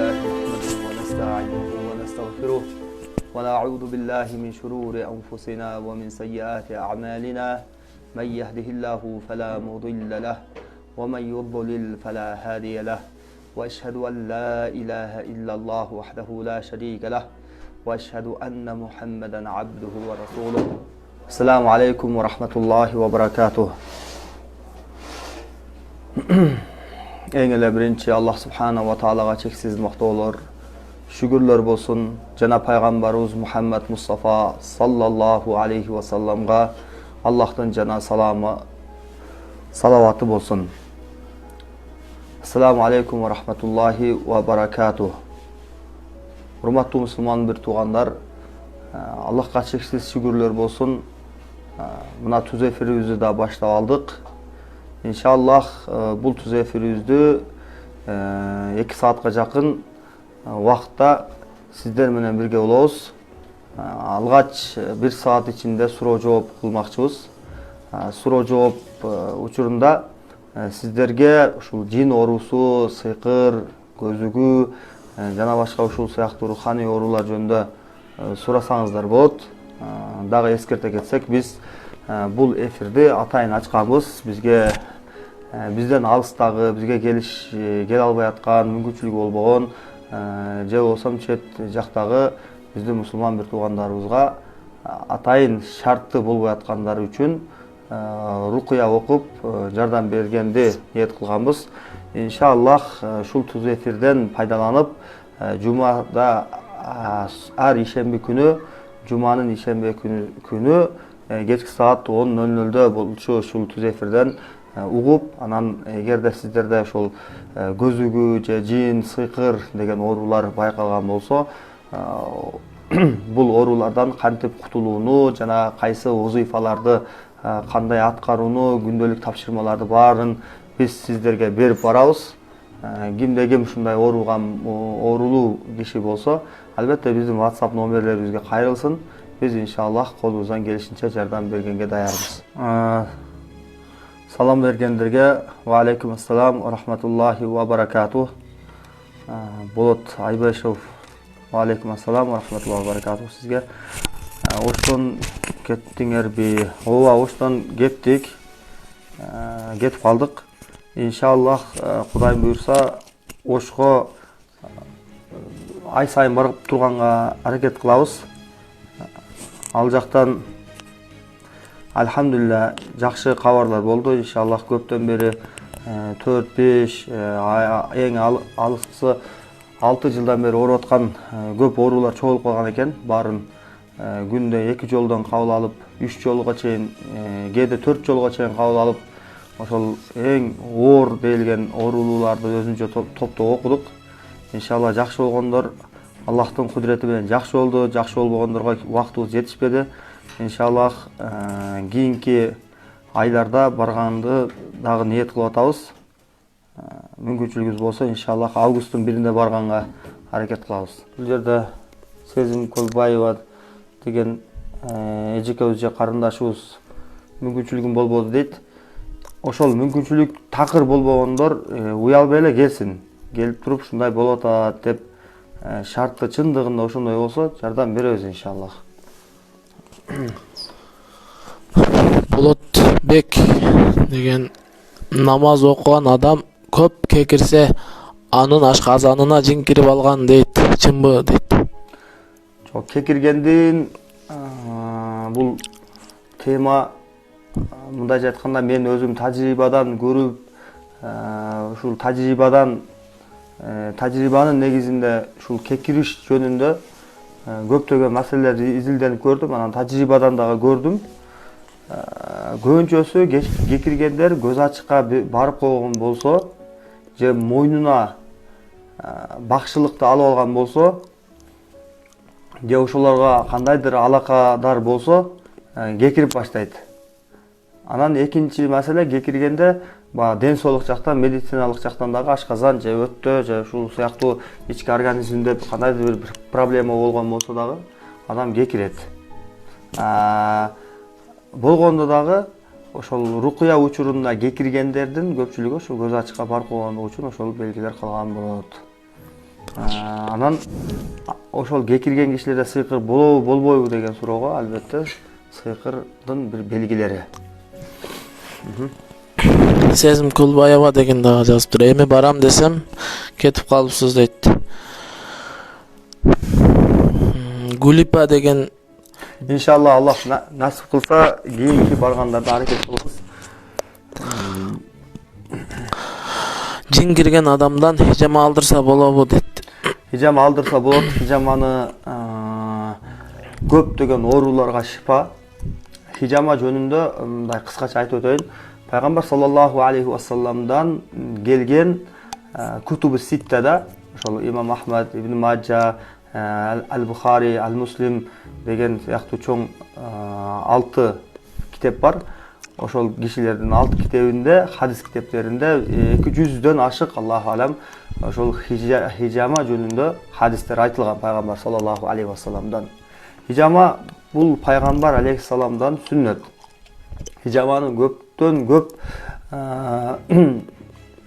لله نحمده ونستعينه ونستغفره ونعوذ بالله من شرور أنفسنا ومن سيئات أعمالنا من يهده الله فلا مضل له ومن يضلل فلا هادي له وأشهد أن لا إله إلا الله وحده لا شريك له وأشهد أن محمدا عبده ورسوله. السلام عليكم ورحمة الله وبركاته. Eng ele birinci Allah subhanahu wa ta'alaga çeksiz maqtovlar, şükürler bolsun. Jana Peygamberimiz Muhammed Mustafa sallallahu aleyhi ve sellem'ga Allah'tan jana salamı, salavatı bolsun. Assalamu aleykum ve rahmetullahi ve barakatuh. Hurmatly Müslüman bir tuğanlar, Allah'a çeksiz şükürler bolsun. Buna tuz efirimizi da başlap aldık. İnşallah bu tuz efirimizi 2 saatga jakın vaqtda sizler menen birge bolobuz. Algaç 1 saat içinde suroo жооп kılmakçыбыз. Suroo жооп учурунда sizlerge ушул жин оорусу, сыйкыр, көзүгү жана башка ушул сыяктуу руханий оорулар жөнүндө сурасаңыздар болот. Дагы эскерте кетсек, биз бул эфирди атайын ачканбыз. Бизден алыстагы, бизге келе албай аткан, мүмкүнчүлүгү болбогон же болсом чет жактагы биздин мусулман бир туугандарыбызга атайын шарттуу болбой аткандары үчүн рукуя окуп жардам бергенди ниет кылганбыз. Иншаллах ушул туз эфирден пайдаланып, жумада ар ишемби күнү, жуманын ишемби күнү кечки саат 10:00 болчу ушул туз эфирден угуп, анан эгерде сиздерде ошол көзүгү же жин, сыйкыр деген оорулар байкалган болсо, бул оорулардан кантип кутулууну жана кайсы вазыйфаларды кандай аткарууну, күндөлүк тапшырмаларды баарын биз сиздерге берип барабыз. Кимде ким ушундай оорулуу киши болсо, албетте биздин WhatsApp номерлерибизге кайрылсын. Биз иншаллах колубуздан келишинче жардам бергенге даярбыз. Салам бергендерге ва алейкум ассалам ва рахматуллахи ва баракатух. Болот Айбашев, ва алейкум ассалам ва рахматуллахи ва баракатух сизге. Оштон кеттиңерби? Ооба, оштон кеттик. Кетип калдык. Иншаллах Кудай буйрса, Ошко ай сайын барып турганга аракет кылабыз. Ал жактан Alhamdulillah жакшы кабарлар болду. Иншаллах көптөн бери 4-5 эң алгысы 6 жылдан бери ооруп аткан көп оорулар чогулуп калган экен. Баарын күндө 2 жолдон кабыл алып, 3 жолго чейин, кээде 4 жолго чейин кабыл алып, ошол эң оор делген оорулууларды өзүнчө топтоп окудук. Иншаллах жакшы болгондор Аллахтын кудурети менен жакшы болду, жакшы болбогондорго убактыбыз жетишпеди. Иншаллах кийинки айларда барганды дагы ниет кылып атабыз. Мүмкүнчүлүгүбүз болсо, иншаллах августтун 1-inde барганга аракет кылабыз. Бул жерде Сезим Көлбаева деген эжекебиз же карындашыбыз мүмкүнчүлүгүм болбоду дейт. Ошол мүмкүнчүлүк такыр болбогондор уялбай эле келсин. Келип туруп ушундай болот атат деп шарты чындыгында ошондой болсо жардам беребиз иншаллах. Болотбек деген намаз окуган адам көп кекирсе анын ашказанына жин кирип алган дейт. Чынбы дейт? Жок, кекиргендин бул тема мындайча айтканда мен өзүм тажрыйбадан көрүп, ушул тажрыйбанын негизинде ушул кекириш жөнүндө көптөгөн маселелерди изилденип көрдүм. Анан тажрыйбадан дагы көрдүм. Көбүнчөсү кекиргендер көз ачыкка барып койгон болсо же мойнуна бакшылыкты алып алган болсо же ошолорго кандайдыр алакадар болсо кекирип баштайт. Анан экинчи маселе, кекиргенде ден соолук жактан, медициналык жактан дагы ашказан же өттө же ушул сыяктуу ички организмде кандайдыр бир проблема болгон болсо дагы адам кекирет. Болгондо дагы ошол рукуя учурунда кекиргендердин көпчүлүгү ошол көз ачыкка барып койгондугу үчүн ошол белгилер калган болот. Анан ошол кекирген кишилерде сыйкыр болобу болбойбу деген суроого албетте сыйкырдын бир белгилери. Сезим Кулбаева деген дагы жазыптыр. Эми барам десем кетип калыпсыз дейт. Гулипа деген Иншалла Аллах насип кылса кийинки баргандарда аракет кылабыз. жин кирген адамдан хижама алдырса болобу дейт. Хижама алдырса болот. Хижаманы көптөгөн ооруларга шифа. Хижама жөнүндө мындай кыскача айтып өтөйүн. Пайгамбар саллаллаху алейхи вассаламдан келген кутубу ситтада, ошол Имам Ахмад, Ибн Маджа, Ал-Бухари, Ал-Муслим деген сыяктуу чоң 6 китеп бар. Ошол кишилердин 6 китебинде, хадис китептеринде 200дөн ашык, Аллаху алам, ошол хижама жөнүндө хадистер айтылган Пайгамбар саллаллаху алейхи вассаламдан. Хижама бул Пайгамбар алейхиссаламдан сүннөт. Хижаманын көптөн көп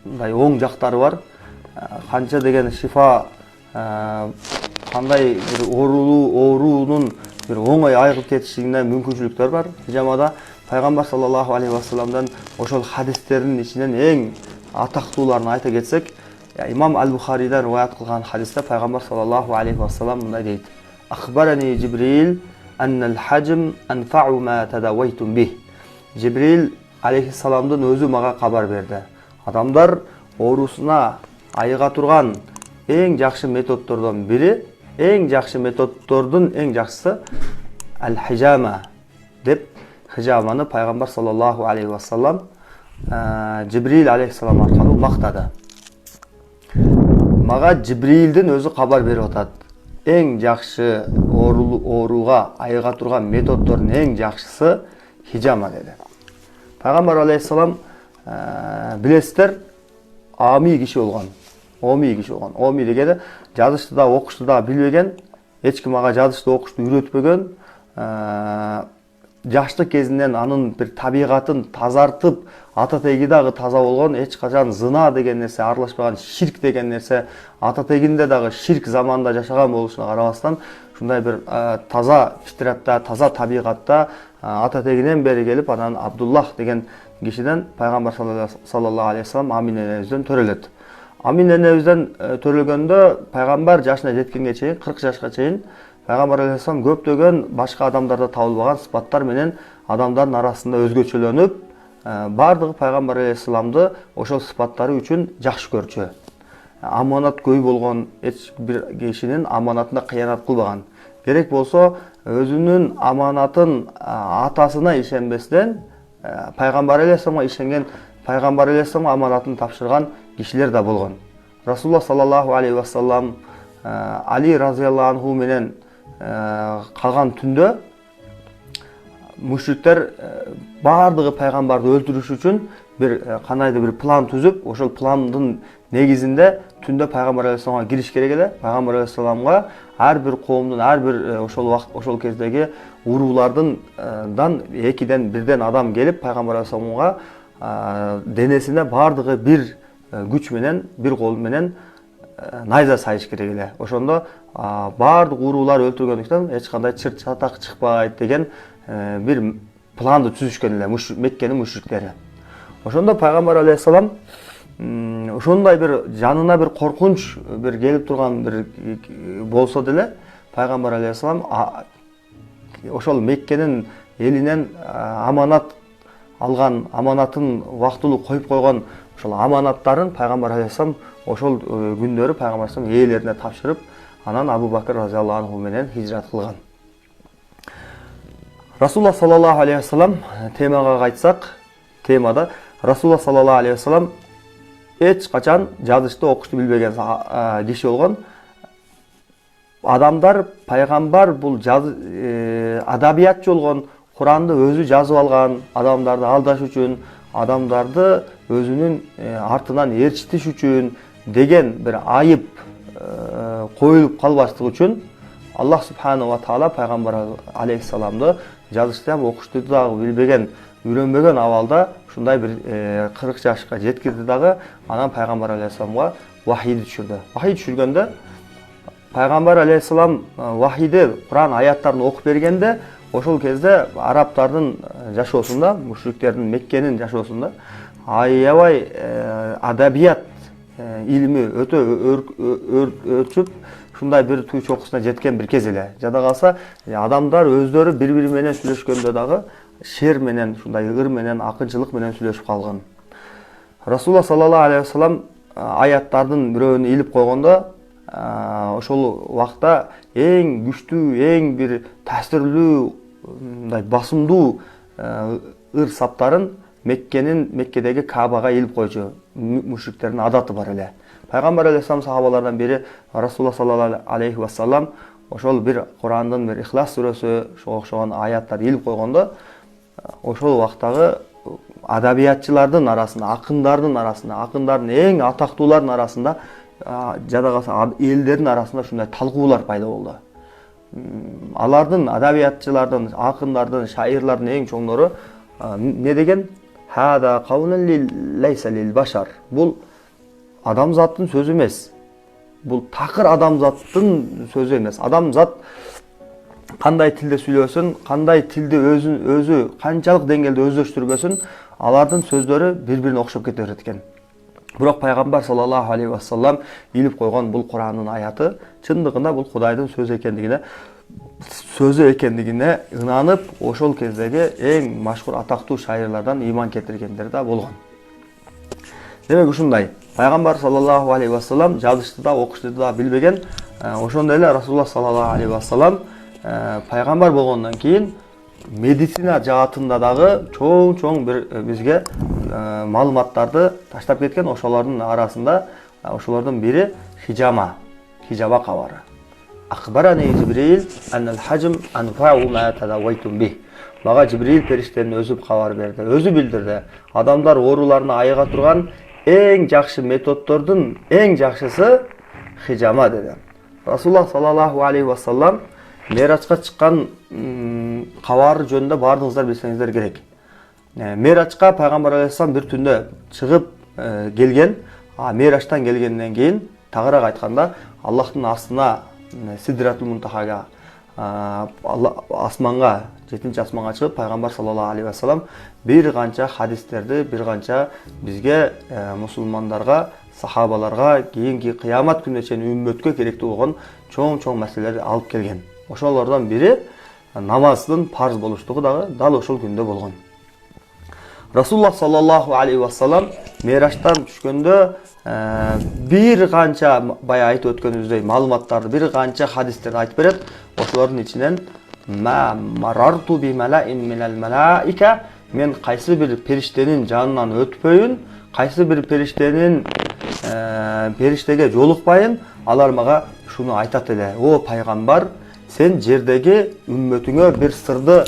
мындай оң жактары бар. Канча деген шифа, кандай бир оорунун бир оңой айыгып кетишине мүмкүнчүлүктөр бар. Хижамада Пайгамбар саллаллаху алейхи вассаламдан ошол хадистердин ичинен эң атактууларын айта кетсек, Имам Ал-Бухариден риваят кылган хадисте Пайгамбар саллаллаху алейхи вассалам мындай дейт: "Ахбарани Джибрил аннал хаджм анфa'u ma tadawaytum bih." Джибрил алейхиссаламдын өзү мага кабар берди. Адамдар оорусуна айыга турган эң жакшы методдордон бири, эң жакшы методдордун эң жакшысы ал-хижама деп хижаманы Пайгамбар саллаллаху алейхи вассалам Джибрил алейхиссалам аркылуу мактады. Мага Джибрилдин өзү кабар берип атат. Эң жакшы ооруга айыга турган методдордун эң жакшысы хижама деди. Пайгамбар алейхиссалам билесиздер, ами киши болгон. Оми дегени жазышты да, окушту да билбеген, эч ким ага жазышты, окушту үйрөтпөгөн, жаштык кезинен анын бир табигатын тазартып, ата теги дагы таза болгон, эч качан зына деген нерсе аралашпаган, ширк деген нерсе ата тегинде дагы ширк заманында жашаган болушуна карабастан, ушундай бир таза фитратта, таза табигатта ата тегинен бери келип, анан Абдуллах деген кишиден Пайгамбар саллаллаху алейхи вассалам Амин энебизден төрөлөт. Амин энебизден төрөлгөндө Пайгамбар жашына жеткенге чейин, 40 жашка чейин Пайгамбар алейхиссалам көптөгөн башка адамдарда табылбаган сыпаттар менен адамдардын арасында өзгөчөлөнүп, бардыгы Пайгамбар алейхиссаламды ошол сыпаттары үчүн жакшы көрчү. Аманат көй болгон, эч бир кишинин аманатына кыянат кылбаган. Керек болсо өзүнүн аманатын атасына ишенбестен Пайгамбар алейхиссаламга ишенген, Пайгамбар алейхиссаламга аманатын тапшырган кишилер да болгон. Расулуллах саллаллаху алейхи вассалам Али разияллаху анху менен калган түндө мушриктер бардыгы Пайгамбарды өлтүрүш үчүн бир кандайдыр бир план түзүп, ошол пландын негизинде түндө Пайгамбар алейхиссаламга кириш керек эле. Пайгамбар алейхиссаламга ар бир коомдун, ар бир ошол кездеги уруулардын 2ден 1ден адам келип Пайгамбар алейхиссаламга денесине бардыгы бир күч менен, бир кол менен найза сайыш керек эле. Ошондо бардык уруулар өлтүргөндүктөн эч кандай чырт чатак чыкпайт деген бир планды түзүшкөн эле Меккенин мушриктери. Ошондо Пайгамбар алейхиссалам ошондой бир жанына бир коркунч бир келип турган бир болсо деле Пайгамбар алейхиссалам ошол Меккенин элинен аманат алган, аманатын убактылуу коюп койгон ошол аманаттарын Пайгамбар алейхиссалам ошол күндөрү Пайгамбар алейхиссалам ээлерине тапшырып, анан Абу Бакр разияллаху анху менен хижрат кылган. Расулуллах саллаллаху алейхи вассалам темага кайтсак, темада Расулуллах саллаллаху алейхи вассалам эч качан жазышты, окушту билбеген киши болгон. Адамдар Пайгамбар бул адабиятчы болгон, Куранды өзү жазып алган, адамдарды алдаш үчүн, адамдарды өзүнүн артынан ээрчитиш үчүн деген бир айып коюлуп калбаштык үчүн Аллах субханаху ва таала Пайгамбар алейхиссаламды жазышты ham окушту дагы билбеген, үйрөнбөгөн абалда ушундай бир 40 жашка жеткирди дагы, анан Пайгамбар алейхиссаламга вахийди түшүрдү. Вахий түшүргөндө пайгамбар алейхисалам вахиди, Куран аяттарын окуп бергенде, ошол кезде арабтардын жашоосунда, мушриктердин, Меккенин жашоосунда аябай адабият илими өтө өрчүп, ушундай бир туу чокусуна жеткен бир кез эле. Жада калса, адамдар өздөрү бири-бири менен сүйлөшкөндө дагы шер менен, ушундай ыр менен, акынчылык менен сүйлөшүп калган. Расулуллах саллаллаху алейхи вассалам аяттардын бирөөнү илип койгондо, ошол убакта эң күчтүү, эң бир таасирлүү, мындай басымдуу ыр саптарын Меккедеги Кабага илип койчу мушриктердин адаты бар эле. Пайгамбар алейхиссалам сахабалардан бири Расулуллах саллаллаху алейхи вассалам ошол бир Курандын бир Ихлас сүрөсү, ошого окшогон аяттар илип койгондо, ошол убактагы адабиятчылардын арасында, акындардын эң атактуулардын арасында, жада калса элдердин арасында ушундай талкуулар пайда болду. Алардын адабиятчылардын, акындардын, шайырлардын эң чоңдору не деген? Хада каулун лейса лил башар. Бул адамзаттын сөзү эмес. Бул такыр адамзаттын сөзү эмес. Адамзат кандай тилде сүйлөсүн, кандай тилди өзү канчалык деңгээлде өздөштүрбөсүн, алардын сөздөрү бири-бирине окшоп кете берет экен. Бирок пайгамбар саллаллаху алейхи вассалам илип койгон бул Курандын аяты чындыгында бул Кудайдын сөзү экендигине ынанып, ошол кездеги эң машгур атактуу шайырлардан иман кетиргендер да болгон. Демек ушундай пайгамбар саллаллаху алейхи вассалам жазышты да, окушту да билбеген. Ошондой эле Расулуллах саллаллаху алейхи вассалам пайгамбар болгондон кийин медицина жаатында дагы чоң бир бизге маалыматтарды таштап кеткен. Ошолордун арасында ошолордун бири хижама кабары. Акбарани Жибрил аннал хажм анфау ма тадавайтум бих. Мага Жибрил периштенин өзү кабар берди, өзү билдирди. Адамдар ооруларына айыга турган эң жакшы методдордун эң жакшысы хижама деди. Расулуллах саллаллаху алейхи вассалам Мерачка чыккан кабары жөнүндө бардыгыңыздар билсеңиздер керек. Мерачка пайгамбар алейхиссалам бир түндө чыгып келген, Мерачтан келгенден кийин тагыраак айтканда Аллахтын астына Сидратул Мунтахага, асманга, 7-чи асманга чыгып, пайгамбар саллаллаху алейхи вассалам бир канча хадистерди, бир канча бизге мусулмандарга, сахабаларга кийинки кыямат күнүнө чейин үммөткө керектүү болгон чоң маселелерди алып келген. Ошолордон бири намаздын парз болуштугу дагы дал ошол күндө болгон. Расулуллах саллаллаху алейхи вассалам Мерачтан түшкөндө бир канча бая айтып өткөнүбүздөй маалыматтарды, бир канча хадистерди айтып берет. Ошолордун ичинен марарту би малаин минал малаика, мен кайсы бир периштенин жанынан өтпөйүн, кайсы бир периштеге жолукпайын, алар мага шуну айтат эле: "О пайгамбар, сен жердеги үммөтүңө бир сырды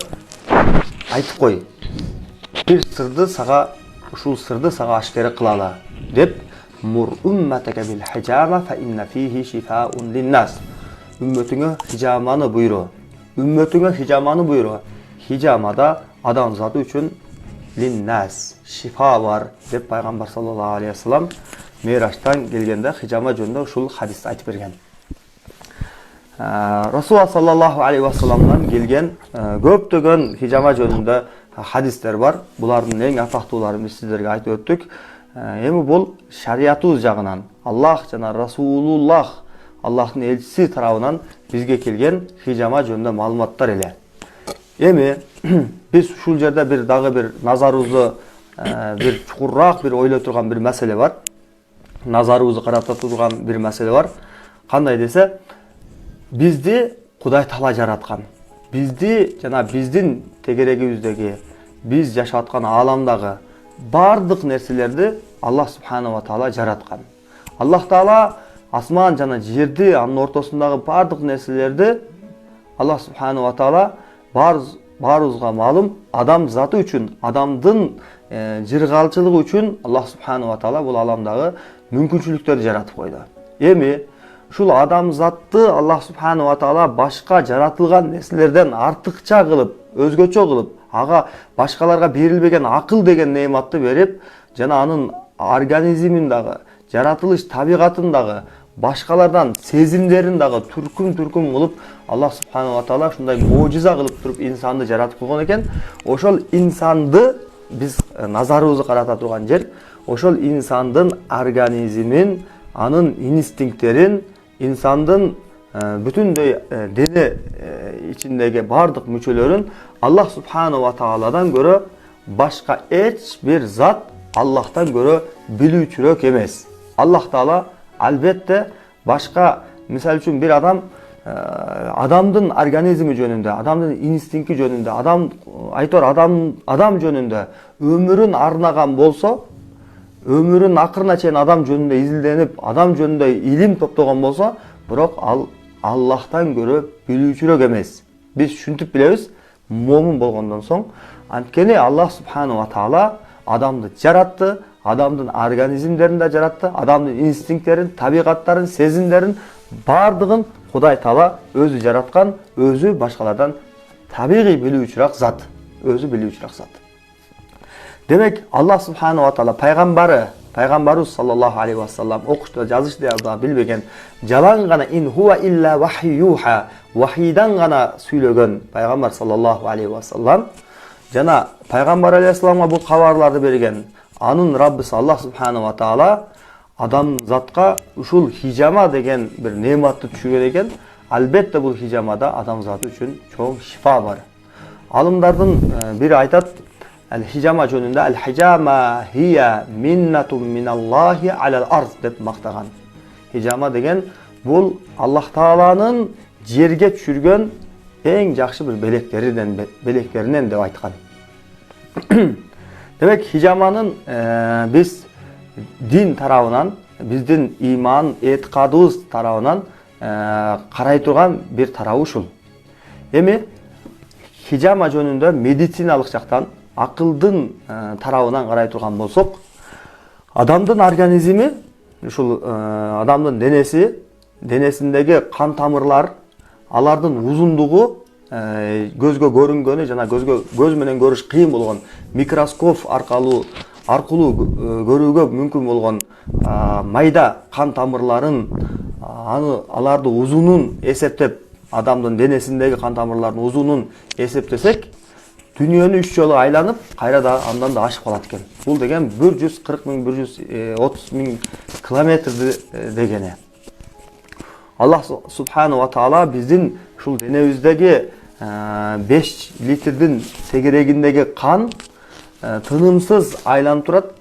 айтып кой. Бир сырды сага, ушул сырды сага ашкера кылалы" деп, "Мур умматака бил хижама фа инна фихи шифаун линнас." Үммөтүңө хижаманы буйру. Үммөтүңө хижаманы буйру. Хижамада адамзаты үчүн линнас, шифа бар деп пайгамбар саллаллаху алейхи вассалам Мерачтан келгенде хижама жөнүндө ушул хадисти айтып берген. Расулуллах саллаллаху алейхи вассаламдан келген көптөгөн хижама жөнүндө хадистер бар. Булардын эң атактууларын биз сиздерге айтып өттүк. Эми бул шариятыбыз жагынан, Аллах жана Расулуллах, Аллахтын элчиси тарабынан бизге келген хижама жөнүндө маалыматтар эле. Эми биз ушул жерде дагы бир назарыбызды бир чукурраак бир ойлой турган бир маселе бар. Назарыбызды карата турган бир маселе бар. Кандай десе, бизди Кудай Таала жараткан. Бизди жана биздин тегерегибиздеги, биз жашап аткан ааламдагы бардык нерселерди Аллах субханаху ва таала жараткан. Аллах Таала асман жана жерди, анын ортосундагы бардык нерселерди Аллах субханаху ва таала баарыбызга маалым адам заты үчүн, адамдын жыргалчылыгы үчүн Аллах субханаху ва таала бул ааламдагы мүмкүнчүлүктөрдү жаратып койду. Эми ушул адам затты Аллах субханаху ва таала башка жаратылган нерселерден артыкча кылып, өзгөчө кылып, ага башкаларга берилбеген акыл деген неаматты берип, жана анын организмин дагы, жаратылыш табигатын дагы башкалардан сезимдерин дагы түркүм кылып Аллах субханала ва таала ушундай можиза кылып туруп инсанды жаратып койгон экен. Ошол инсанды биз назарыбызды карата турган жер ошол инсандын организмин, анын инстинкттерин, инсандын бүтүндөй дене ичиндеги бардык мүчөлөрүн Аллах субханала ва тааладан көрө башка эч бир зат Аллахтан көрө билүүчүрөөк эмес. Аллах таала албетте башка, мисалы үчүн бир адамдын организми жөнүндө, адамдын инстинкти жөнүндө, адам жөнүндө өмүрүн арнаган болсо, өмүрүн акырына чейин адам жөнүндө изилденип, адам жөнүндө илим топтогон болсо, бирок ал Аллахтан көрө билүүчүрөөк эмес. Биз ушинтип билебиз, момун болгондон соң, анткени Аллах субханала ва таала адамды жаратты, адамдын организмдерин да жаратты, адамдын инстинкттерин, табигаттарын, сезимдерин бардыгын Кудай таала өзү жараткан, өзү башкалардан табигый билүүчүрөөк зат, өзү билүүчүрөөк зат. Демек, Аллах субханала ва таала пайгамбарыбыз саллаллаху алейхи ва саллам окушта жазышты да билбеген, жалаң гана ин хуа илля вахиюха, вахийдан гана сүйлөгөн пайгамбар саллаллаху алейхи ва саллам жана пайгамбар алейхиссаламга бул кабарларды берген анын Раббысы Аллах субханала ва таала адамзатка ушул хижама деген бир неаматты түшүргөн экен. Албетте бул хижамада адамзат үчүн чоң шифа бар. Алымдардын бири айтат, хижама жөнүндө хижама хия миннатун миналлахи алал арз деп мактаган. Хижама деген бул Аллах тааланын жерге түшүргөн эң жакшы бир белектеринен деп айткан. Демек, хижаманын биз дин тарабынан, биздин иман, этикадыбыз тарабынан карай турган бир тарабы ушул. Эми хижама жөнүндө медициналык жактан, акылдын тарабынан карай турган болсок, адамдын организми, ушул адамдын денесиндеги кан тамырлар, алардын узундугу көзгө көрүнгөнү жана көз менен көрүш кыйын болгон микроскоп аркылуу көрүүгө мүмкүн болгон майда кан тамырларын, аларды узунун эсептеп, адамдын денесиндеги кан тамырлардын узунун эсептесек, дүйнөнү 3 жолу айланып, кайра да андан да ашып калат экен. Бул деген 140 миң, 130 миң километрди дегени. Аллах субханала ва таала биздин ушул денебиздеги 5 литрдин сегерегиндеги кан тынымсыз айланып турат.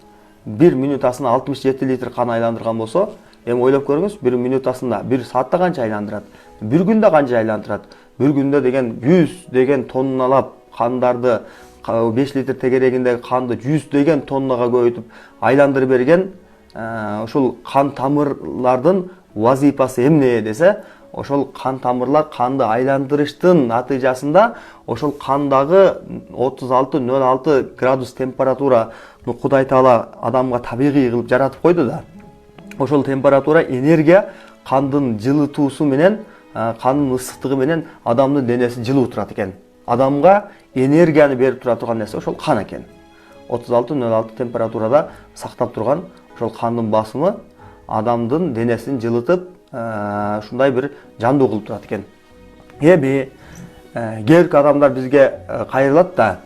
1 минутасына 67 литр кан айландырган болсо, эми ойлоп көрүңүз, 1 минутасында, 1 саатта канча айландырат? 1 күндө канча айландырат? 1 күндө деген 100 деген тонналап кандарды, 5 литр тегерегиндеги канды 100 деген тоннага көбөйтүп айландырып берген. Ошол кан тамырлардын вазипасы эмне десе, ошол кан тамырлар канды айландырыштын натыйжасында ошол кандагы 36-06 градус температураны Кудай таала адамга табигый кылып жаратып койду да. Ошол температура энергия кандын жылытуусу менен, кандын ысыктыгы менен адамдын денесин жылып турат экен. Адамга энергияны берип тура турган нерсе ошол кан экен. 36-06 температурада сактап турган ошол кандын басымы адамдын денесин жылытып, ушундай бир жандуу кылып турат экен. Эми кээбирки адамдар бизге кайрылат да,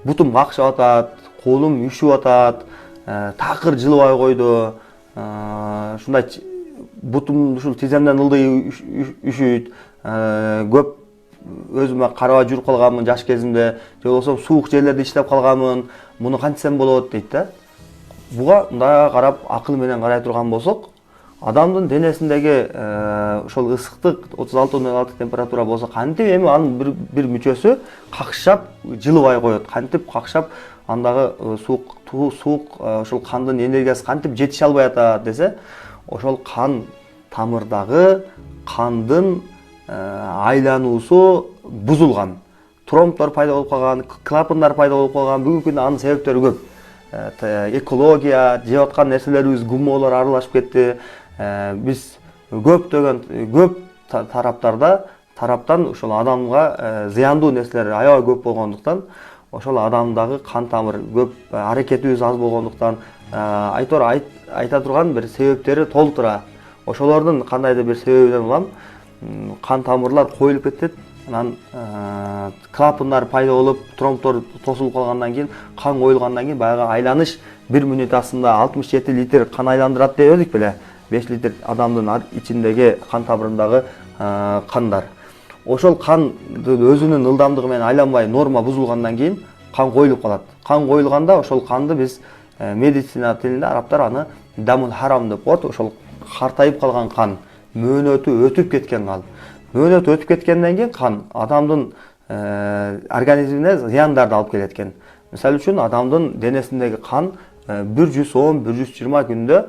бутум какшап атат, колум үшүп атат, такыр жылыбай койду, ушундай бутум ушул тиземден ылдый үшүйт, көп өзүмө карабай жүрүп калганмын жаш кезимде, же болбосо суук жерлерде иштеп калганмын, муну кантсем болот дейт да. Буга мындай карап, акыл менен карай турган болсок, адамдын денесиндеги ошол ысыктык 36-06 температура болсо, кантип эми анын бир мүчөсү какшап жылыбай коет, кантип какшап андагы суук ошол кандын энергиясы кантип жетише албай атат десе, ошол кан тамырдагы кандын айлануусу бузулган. Тромбдор пайда болуп калган, клапандар пайда болуп калган. Бүгүнкү күндө анын себептери көп. Экология, жеп аткан нерселерибиз гумолор аралашып кетти. Биз көп тараптан ошол адамга зыяндуу нерселер аябай көп болгондуктан, ошол адамдагы кан тамыр көп, аракетибиз аз болгондуктан, айтор айта турган бир себептери толтура. Ошолордун кандайдыр бир себебинен улам кан тамырлар коюлуп кетет. Анан клапандар пайда болуп, тромбтор тосулуп калгандан кийин, кан коюлгандан кийин баягы айланыш 1 мүнөт астында 67 литр кан айландырат деп эдик беле. 5 литр адамдын ичиндеги кан тамырындагы кандар. Ошол кандын өзүнүн ылдамдыгы менен айланбай норма бузулгандан кийин кан коюлуп калат. Кан коюлганда ошол канды биз медицина тилинде арабтар аны дамул харам деп коет. Ошол картайып калган кан, мөөнөтү өтүп кеткен кан. Мөөнөт өтүп кеткенден кийин кан адамдын организмине зыяндарды алып келет экен. Мисалы үчүн адамдын денесиндеги кан 110-120 күндө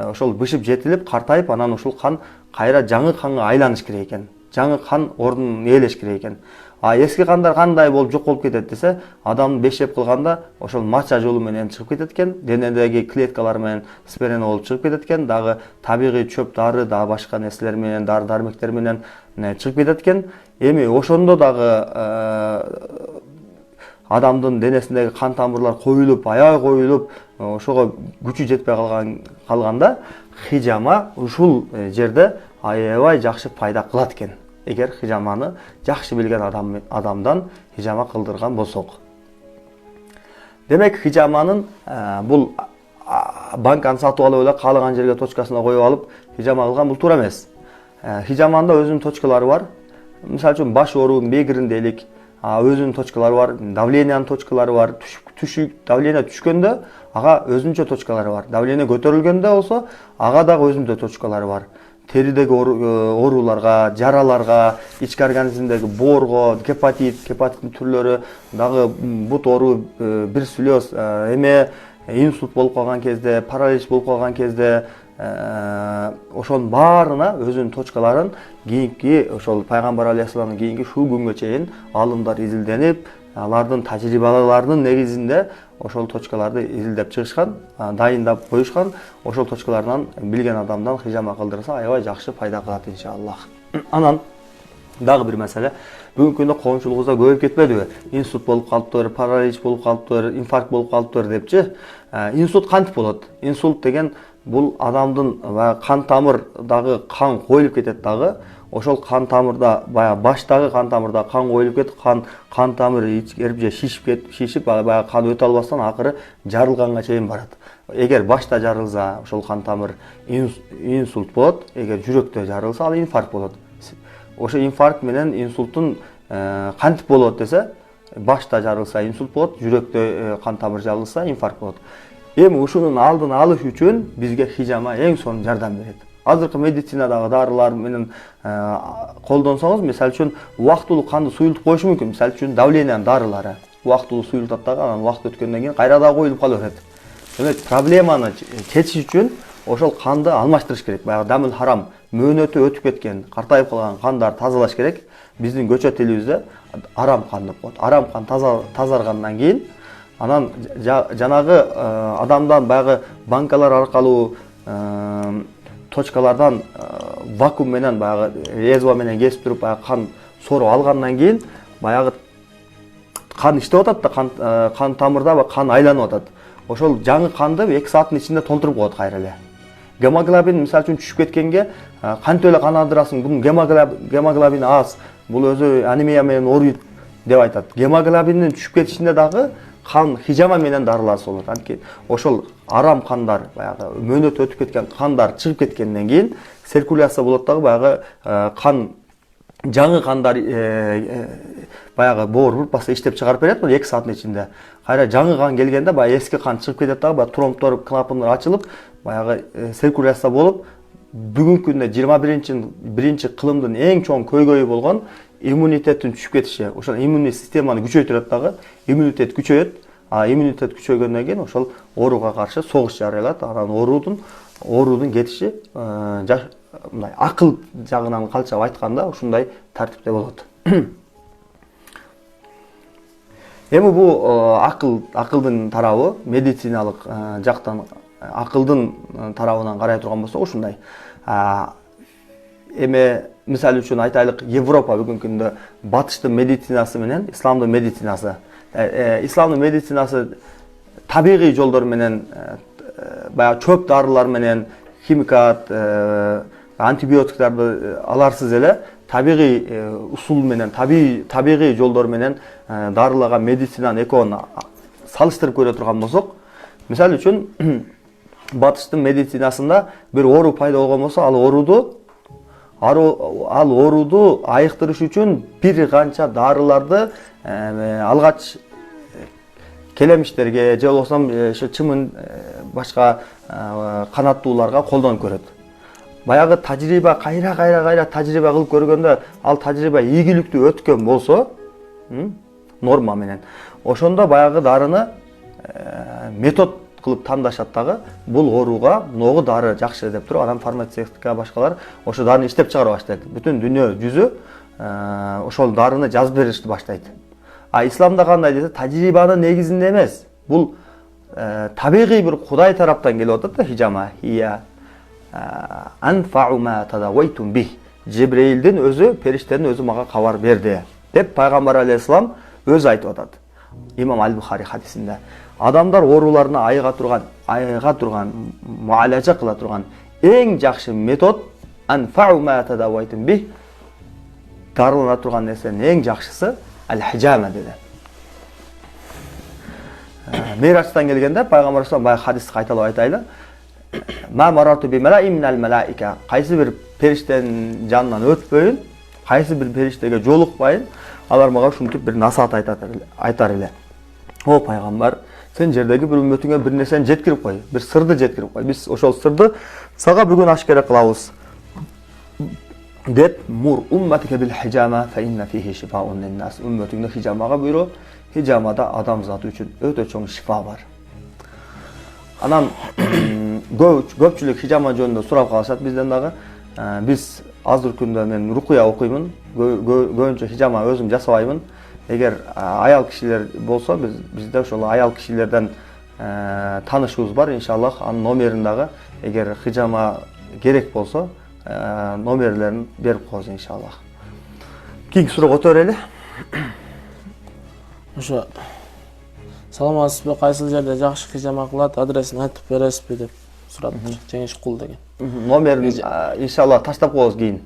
ошол бышып жетилип, картайып, анан ошол кан кайра жаңы канга айланыш керек экен. Жаңы кан ордун ээлеш керек экен. Эски кандар кандай болуп жок болуп кетет десе, адамдын бешеп кылганда ошол мача жолу менен чыгып кетет экен, денедеги клеткалар менен спирена болуп чыгып кетет экен, дагы табигый чөп дары, дагы башка нерселер менен, дары-дармектер менен чыгып кетет экен. Эми ошондо дагы адамдын денесиндеги кан тамырлар коюлуп, аябай коюлуп, ошого күчү жетпей калганда хижама ушул жерде аябай жакшы пайда кылат экен. Эгер хижаманы жакшы билген адамдан хижама кылдырган болсок. Демек хижаманын бул банканы сатып алып эле каалаган жерге точкасына коюп алып хижама кылган бул туура эмес. Хижаманда өзүнүн точкалары бар. Мисалы үчүн баш оорунун бегиринде элек өзүнүн точкалары бар, давлениянын точкалары бар. Давление түшкөндө ага өзүнчө точкалары бар. Давление көтөрүлгөндө болсо ага дагы өзүнчө точкалары бар. Теридеги ооруларга, жараларга, ички организмдеги боорго, гепатиттин түрлөрү, дагы бут оору, бирсүлөз, эме инсульт болуп калган кезде, паралич болуп калган кезде ошонун баарына өзүнүн точкаларын кийинки ошол пайгамбар алейхисаламдын кийинки ушул күнгө чейин алымдар изилденип, алардын тажрыйбаларынын негизинде ошол точкаларды изилдеп чыгышкан, дайындап коюшкан. Ошол точкалардан билген адамдан хижама кылдырса аябай жакшы пайда кылат иншаллах. Анан дагы бир маселе, бүгүнкү күндө коомчулугубузда көбөйүп кетпедиби? Инсульт болуп калыптыр, паралич болуп калыптыр, инфаркт болуп калыптыр депчи. Инсульт кантип болот? Инсульт деген бул адамдын кан тамырдагы кан коюлуп кетет дагы. Ошол кан тамырда баягы баштагы кан тамырда кан коюлуп кетип, кан тамыры ичкерип же шишип баягы кан өтө албастан акыры жарылганга чейин барат. Эгер башта жарылса, ошол кан тамыр инсульт болот. Эгер жүрөктө жарылса, ал инфаркт болот. Ошо инфаркт менен инсульттун кантип болот десе, башта жарылса инсульт болот, жүрөктө кан тамыр жарылса инфаркт болот. Эми ушунун алдын алыш үчүн бизге хижама эң сонун жардам берет. Азыркы медицинадагы дарылар менен колдонсоңуз, мисалы үчүн убактылуу канды суюлтуп коюшу мүмкүн. Мисалы үчүн давлениянын дарылары убактылуу суюлтат дагы, анан убакыт өткөндөн кийин кайра дагы коюлуп кала берет. Демек, проблеманы чечиш үчүн ошол канды алмаштырыш керек. Баягы дамыл харам, мөөнөтү өтүп кеткен, картайып калган кандарды тазалаш керек. Биздин көчө тилибизде арам кан деп коет. Арам кан тазаргандан кийин анан жанагы адамдан баягы банкалар аркылуу точкалардан вакуум менен баягы лезво менен кесип туруп баягы кан соруп алгандан кийин баягы кан иштеп атат да, кан тамырда кан айланып атат. Ошол жаңы канды 2 сааттын ичинде толтуруп коет кайра эле. Гемоглобин мисалы үчүн түшүп кеткенге кантип эле кан алдырасың? Бунун гемоглобин аз, бул өзү анемия менен ооруйт деп айтат. Гемоглобиндин түшүп кетишинде дагы кан хижама менен дарыларсы болот. Анткени ошол арам кандар, баягы мөөнөтү өтүп кеткен кандар чыгып кеткенден кийин циркуляция болот дагы, баягы кан жаңы кандар баягы боор баса иштеп чыгарып берет, 2 сааттын ичинде. Кайра жаңы кан келгенде баягы эски кан чыгып кетет дагы, баягы тромбтор, клапандар ачылып, баягы циркуляция болуп, бүгүнкү күндө 21-чи кылымдын эң чоң көйгөйү болгон иммунитеттин түшүп кетиши. Ошол иммундук системаны күчөйтүрөт дагы, иммунитет күчөйөт. Иммунитет күчөйгөндөн кийин ошол ооруга каршы согуш жарыялат. Анан оорудун кетиши мындай акыл жагынан калчап айтканда ушундай тартипте болот. Эми бул акылдын тарабы, медициналык жактан акылдын тарабынан карай турган болсок ушундай. Эми мисалы үчүн айтайлык, Европа бүгүнкү күндө батыштын медицинасы менен исламдын медицинасы. Исламдын медицинасы табигый жолдор менен баягы çöp darılar менен химикат, антибиотиктарды аларсыз эле табигый усул менен, табигый жолдор менен дарылаган медицинанын экөөнүн салыштырып көрө турган болсок, мисалы үчүн батыштын медицинасында бир оору пайда болгон болсо, ал ооруду айыктырыш үчүн бир канча дарыларды алгач келемиштерге же болбосо чымын башка канаттууларга колдонуп көрөт. Баягы тажрыйба кайра тажрыйба кылып көргөндө, ал тажрыйба ийгиликтүү өткөн болсо, норма менен, ошондо баягы дарыны метод кылып тандашат дагы, бул ооруга могу дары жакшы деп туруп, анан фармацевтика башкалар ошо дарыны иштеп чыгара баштайт. Бүтүн дүйнө жүзү ошол дарыны жазып беришти баштайт. А исламда кандай десе, тажрыйбанын негизинде эмес. Бул табигый бир Кудай тараптан келип атат да, хижама, хия анфау ма тадавайтум бих. Жебреилдин өзү, периштенин өзү мага кабар берди деп пайгамбар алейхиссалам өзү айтып атат. Имам Аль-Бухари хадисинде. Адамдар ооруларына айыга турган, муалажа кыла турган эң жакшы метод анфау ма тадавайтум бих. Дарылана турган нерсенин эң жакшысы аль-хижама dedi. Мираçtan келгенде пайгамбар саллаллаху алейхи хадисти кайталап айтайлы. Ма марарту би малаи минал малаика. Кайсы бир периштенин жанынан өтпөйүн, кайсы бир периштеге жолукпайын, алар мага ушинтип бир насаат айтар эле. О пайгамбар, сен жердеги бир үммөтүңө бир нерсени жеткирип кой, бир сырды жеткирип кой. Биз ошол сырды сага бүгүн ашкера кылабыз. Деп мур умматика бил хижама фа инна фихи шифаун линнас. Үммөтүңдө хижамага буйру, хижамада адам заты үчүн өтө чоң шифа бар. Анан көпчүлүк хижама жөнүндө сурап калышат бизден дагы. Биз азыр күндө мен рукуя окуймун, көбүнчө хижама өзүм жасабаймын. Эгер аял кишилер болсо, бизде ошол аял кишилерден таанышыбыз бар, иншаллах. Анын номерин дагы эгер хижама керек болсо, номерлерин берип коебуз, иншаллах. Кийинки суроого өтөрөлү. Ошо саламатсызбы, кайсыл жерде жакшы хижама кылат, адресин айтып бересизби деп сураптыр. Жеңишкул деген. Номерин иншаллах таштап коебуз кийин.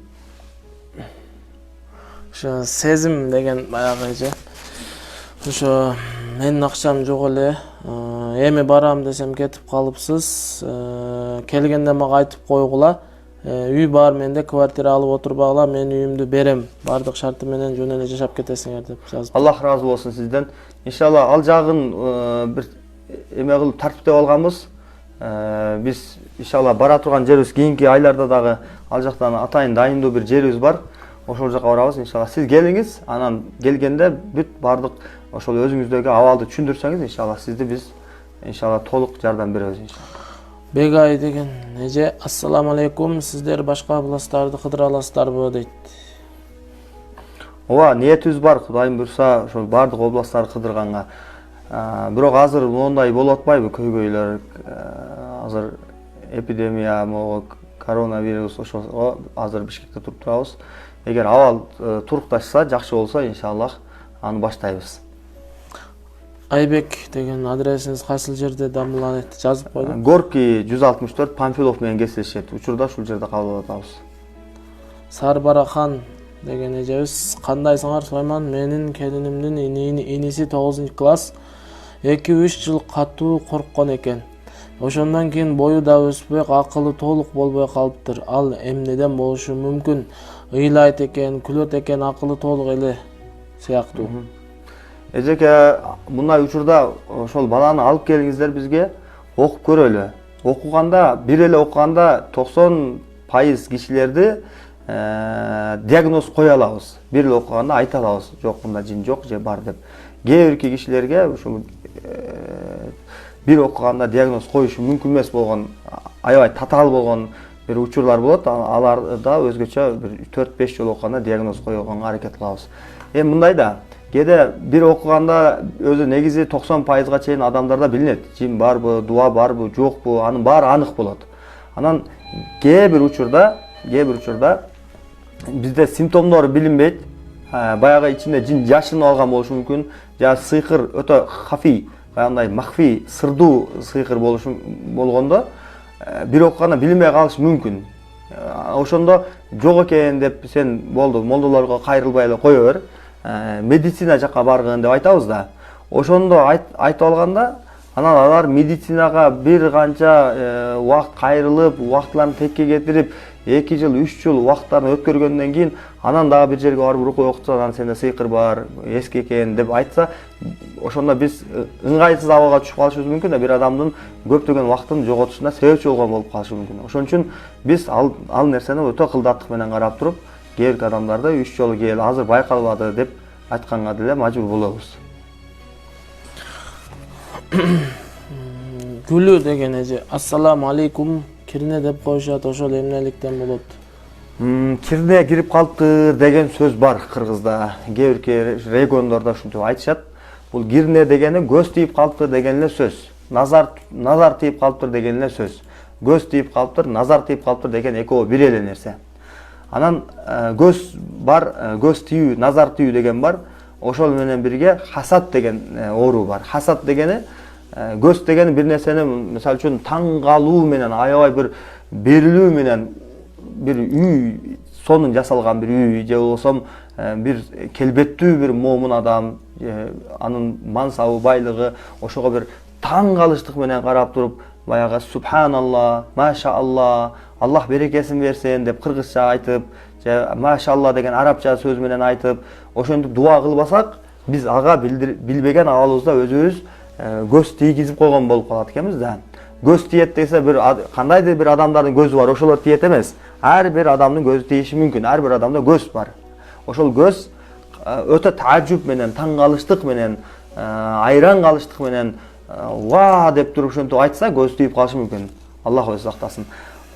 Ошо сезим деген баягы эже. Ошо менин акчам жок эле. Эми барам десем кетип калыпсыз. Келгенде мага айтып койгула. Үй бар, менде квартира алып отурбагыла, мен үйүмдү берем. Бардык шарты менен жөн эле жашап кетесиңер деп жазып. Аллах разы болсун сизден. Иншаллах ал жагын бир эме кылып тартиптеп алганбыз. Биз иншаллах бара турган жерибиз кийинки айларда дагы ал жактан атайын дайындоо бир жерибиз бар. Ошол жака барабыз иншаллах. Сиз келиңиз, анан келгенде бүт бардык ошол өзүңүздөгү абалды түшүндүрсөңүз, иншаллах сизди биз иншаллах толук жардам беребиз иншаллах. Бегай деген эже, ассаламу алейкум, сиздер башка областтарды кыдыра аласыздарбы дейт. Ооба, ниетибиз бар, Кудайым буйрса, ошол бардык областтарды кыдырганга. Бирок азыр мондай болуп атпайбы, көйгөйлөр, азыр эпидемия, коронавирус, ошо азыр Бишкекте туруп турабыз. Эгер абал турукташса, жакшы болсо, иншаллах, аны баштайбыз. Айбек деген адресиңиз кайсыл жерде дамыланат жазып койдум. Горки 164 Памфилов менен кесилишет. Учурда ушул жерде кабыл атабыз. Сарбарахан деген эжебиз, кандайсыңар Сойман? Менин келинимдин иниси 9-класс 2-3 жыл катуу корккон экен. Ошондон кийин бою да өспөй, акылы толук болбой калыптыр. Ал эмнеден болушу мүмкүн? Ыйлайт экен, күлөт экен, акылы толук эле сыяктуу. Эжеке, мындай учурда ошол баланы алып келиңиздер бизге, окуп көрөлү. Окуганда, бир эле окуганда 90% кишилерди диагноз кое алабыз. Бир эле окуганда айта алабыз, жок мында жин жок же бар деп. Кээ бирки кишилерге ушул бир окуганда диагноз коюшу мүмкүн эмес болгон, аябай татаал болгон бир учурлар болот. Аларда өзгөчө бир 4-5 жол окуганда диагноз койгонго аракет кылабыз. Эми мындай да, кээде бир окуганда өзү негизи 90%га чейин адамдарда билинет. Жин барбы, дуа барбы, жокпу, анын баары анык болот. Анан кээ бир учурда бизде симптомдору билинбейт. Баягы ичинде жин жашынып алган болушу мүмкүн. Жа сыйкыр өтө хафий баягындай махфи сырдуу сыйкыр болгондо бир окуганда билинбей калышы мүмкүн. Ошондо жок экен деп сен болду молдолорго кайрылбай эле кое бер. Медицина жакка баргын деп айтабыз да. Ошондо айтып алганда анан алар медицинага бир канча убакыт кайрылып, убактыларын текке кетирип, 2 жыл, 3 жыл убакыттарын өткөргөндөн кийин анан дагы бир жерге барып рукуя окутса, анан сенде сыйкыр бар, эски экен деп айтса, ошондо биз ыңгайсыз абалга түшүп калышыбыз мүмкүн да, бир адамдын көптөгөн убактын жоготушуна себепчи болгон болуп калышы мүмкүн. Ошон үчүн биз ал нерсени өтө кылдаттык менен карап туруп, кээ бир адамдарды 3 жолу кел, азыр байкалбады деп айтканга деле мажбур болобуз. Гүлү деген эже ассаламу алейкум кирне деп коюшат, ошол эмнеликтен болот? Кирне кирип калыптыр деген сөз бар кыргызда. Кээ бир региондордо ушинтип айтышат. Бул кирне дегени көз тийип калыптыр деген эле сөз. Назар тийип калыптыр деген эле сөз. Көз тийип калыптыр, назар тийип калыптыр деген экөө бир эле нерсе. Анан көз бар, көз тийүү, назар тийүү деген бар. Ошол менен бирге хасад деген оору бар. Хасад дегени көз дегени бир нерсени, мисалы үчүн таң калуу менен, аябай бир берилүү менен бир үй, сонун жасалган бир үй, же болсом бир келбеттүү бир момун адам, анын мансабы, байлыгы, ошого бир таң калыштык менен карап туруп, баягы субханалла, машаалла, Аллах берекесин берсин деп кыргызча айтып, же машаалла деген арабча сөз менен айтып, ошентип дуа кылбасак, биз ага билбеген абалыбызда өзүбүз көз тийгизип койгон болуп калат экенбиз да. Көз тиет десе, кандайдыр бир адамдардын көзү бар, ошолор тиет эмес. Ар бир адамдын көзү тийиши мүмкүн, ар бир адамда көз бар. Ошол көз өтө таажжуб менен, таң калыштык менен, айран калыштык менен ва деп туруп ошентип айтса, көз тийип калышы мүмкүн. Аллах өзү сактасын.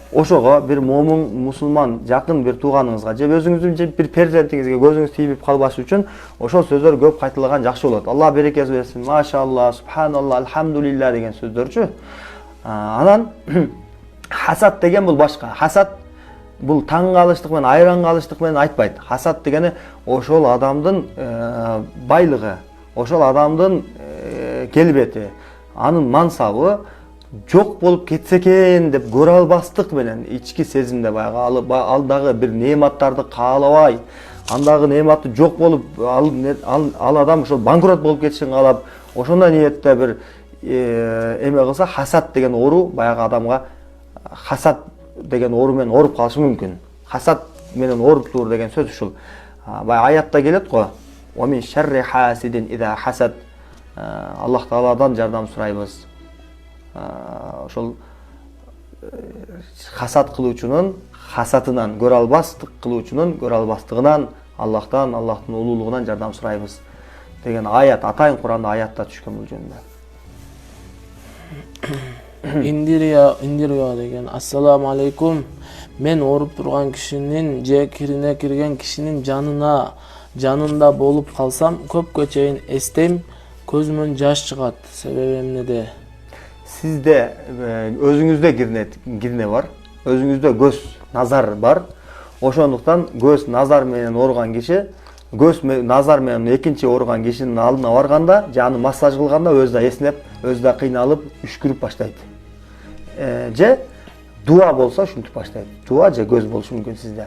Ошого бир момун мусулман жакын бир тууганыңызга же өзүңүздүн бир перзентиңизге көзүңүз тийип калбашы үчүн ошол сөздөр көп кайталаган жакшы болот. Алла берекесин берсин, машаалла, субханалла, алхамдулилла деген сөздөрчү. Анан хасад деген бул башка. Хасад бул таң калыштык менен, айран калыштык менен айтпайт. Хасад дегени ошол адамдын байлыгы, ошол адамдын келбети, анын мансабы жок болуп кетсе экен деп көрө албастык менен ички сезимде баягы алдагы бир неаматтарды каалабай, андагы неаматты жок болуп, ал адам ошол банкрот болуп кетишин каалап, ошондой ниетте бир эме кылса, хасад деген оору баягы адамга хасад деген оору менен ооруп калышы мүмкүн. Хасад менен ооруптур деген сөз ушул. Баягы аятта келет го. Ва мин шарри хасидин иза хасад. Аллах Тааладан жардам сурайбыз. Ошол хасад кылуучунун хасатынан, көрө албастык кылуучунун көрө албастыгынан, Аллахтан, Аллахтын улуулугунан жардам сурайбыз деген аят, атайын Куранда аятта түшкөн бул жөнүндө. Индирия деген ассаламу алейкум. Мен ооруп турган кишинин же кирине кирген кишинин жанында болуп калсам, көпкө чейин эстейм, көзүмөн жаш чыгат. Себеби эмнеде? Sizde özünüzde girne var, özünüzde göz, nazar var. Oşonduktan göz, nazar menen organ kişi, göz, nazar menen ekinci organ kişinin aldına varganda, canı massaj kılganda özde esnep, özde kıynalıp, üşkürüp başlaydı. Ce dua bolsa şuntip başlaydı. Dua ce göz boluşu mümkün sizde.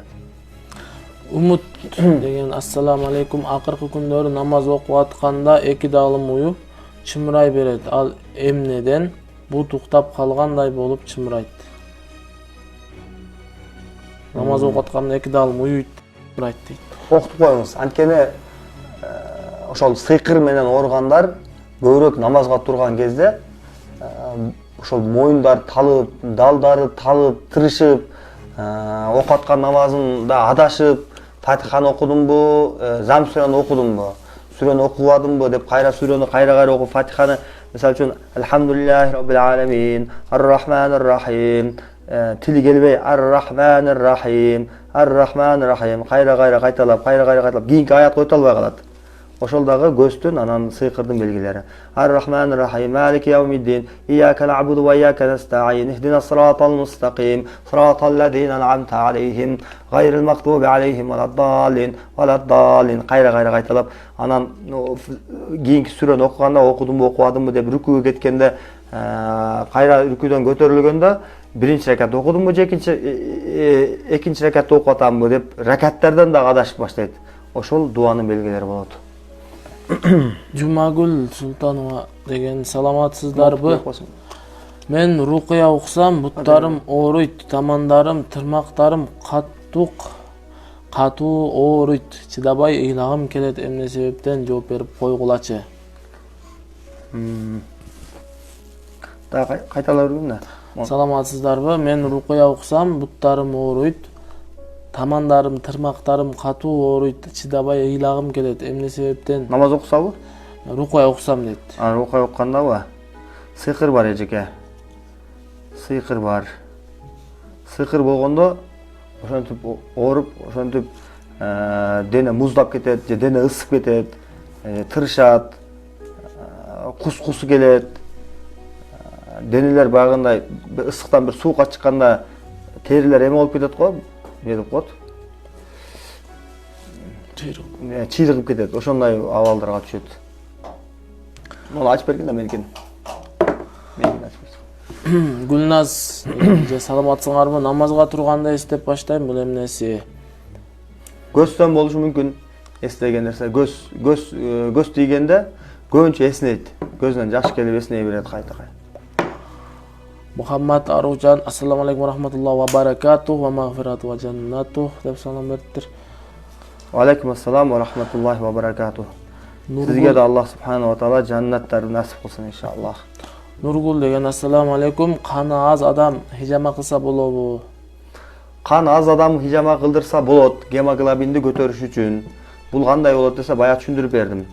Umut degen assalamu aleykum. Akırkı күндөрү namaz okup atkanda eki dağılım uyu çımıray beret. Al emneden bu tuktap kalganday bolup çımırayt. Namaz okup atkanda eki dağılım uyuyt çımırayt deyt. Okutup koyuңуз. Анткени ошол сыйкыр менен ооргандар көбүрөөк намазга турган кезде ошол моюндар талып, далдары талып, тырышып, окуп аткан намазында адашып, Фатиханы окудумбу, зам сүрөнү окудумбу, сүрөнү окубадымбы деп кайра сүрөнү кайра окуп, Фатиханы мисалы үчүн Алхамдулиллахи Rabbil Alamin, Ar-Rahmanir Rahim, тили келбей Ar-Rahmanir Rahim, Ar-Rahmanir Rahim кайра кайталап, кийинки аят който албай калат. Ошол дагы көстүн анан сыйкырдын белгилери. Ар-Рахманир Рахим, Малики Яумиддин, Ияка нa'буду ва ияка настаин, Ихдинас сиратал мустaqим, сиратал лазина ан'амта алейхим, гайрил магдуби алейхим валаддалин. Кайра кайталап, анан кийинки сүрөнү окуганда окудумбу, окубадымбы деп рүкүүгө кеткенде, кайра рүкүүдөн көтөрүлгөндө биринчи ракат окудумбу же экинчи ракатты окуп атамбы деп ракаттардан да адашып баштайт. Ошол дуанын белгилери болот. Жумагүл Султанова деген саламатсыздарбы? Мен рукуя окусам, буттарым ооруйт, тамандарым, тырмактарым катуу ооруйт. Чыдабай ыйлагым келет, эмне себептен жооп берип койгулачы. Да кайталап көргүн да. Саламатсыздарбы? Мен рукуя окусам, буттарым ооруйт, тамандарым, тырмактарым катуу ооруйт. Чыдабай ыйлагым келет, эмне себептен? Намаз окусабы? Рукуя окусам дейт. Рукуя окугандабы? Сыйкыр бар эжеке. Сыйкыр бар. Сыйкыр болгондо ошентип ооруп, ошентип дене муздап кетет, же дене ысып кетет, тырышат, кусу келет. Денелер багындай ысыктан бир суукка чыкканда терилер эме болуп кетет го, эмне деп коет? Чыйрыгып кетет. Ошондой абалдарга түшөт. Муну ачып бергин да меникин. Гүлназ, саламатсыңарбы? Намазга турганда эстеп баштайм, бул эмнеси? Көздөн болушу мүмкүн. Эстеген нерсе көз тийгенде көбүнчө эснейт. Көздөн жаш келип эсней берет кайта. Мухаммад Аружан, ассаламу алейкум рахматуллахи ва баракатух ва магфирату ва жаннатух деп салам бериптир. Ва алейкум ассалам ва рахматуллахи ва баракатух. Сизге да Аллах субхана ва таала жаннаттарды насип кылсын иншаллах. Нургул деген ассаламу алейкум, каны аз адам хижама кылса болобу? Кан аз адам хижама кылдырса болот, гемоглобинди көтөрүш үчүн. Бул кандай болот десе, бая түшүндүрүп бердим.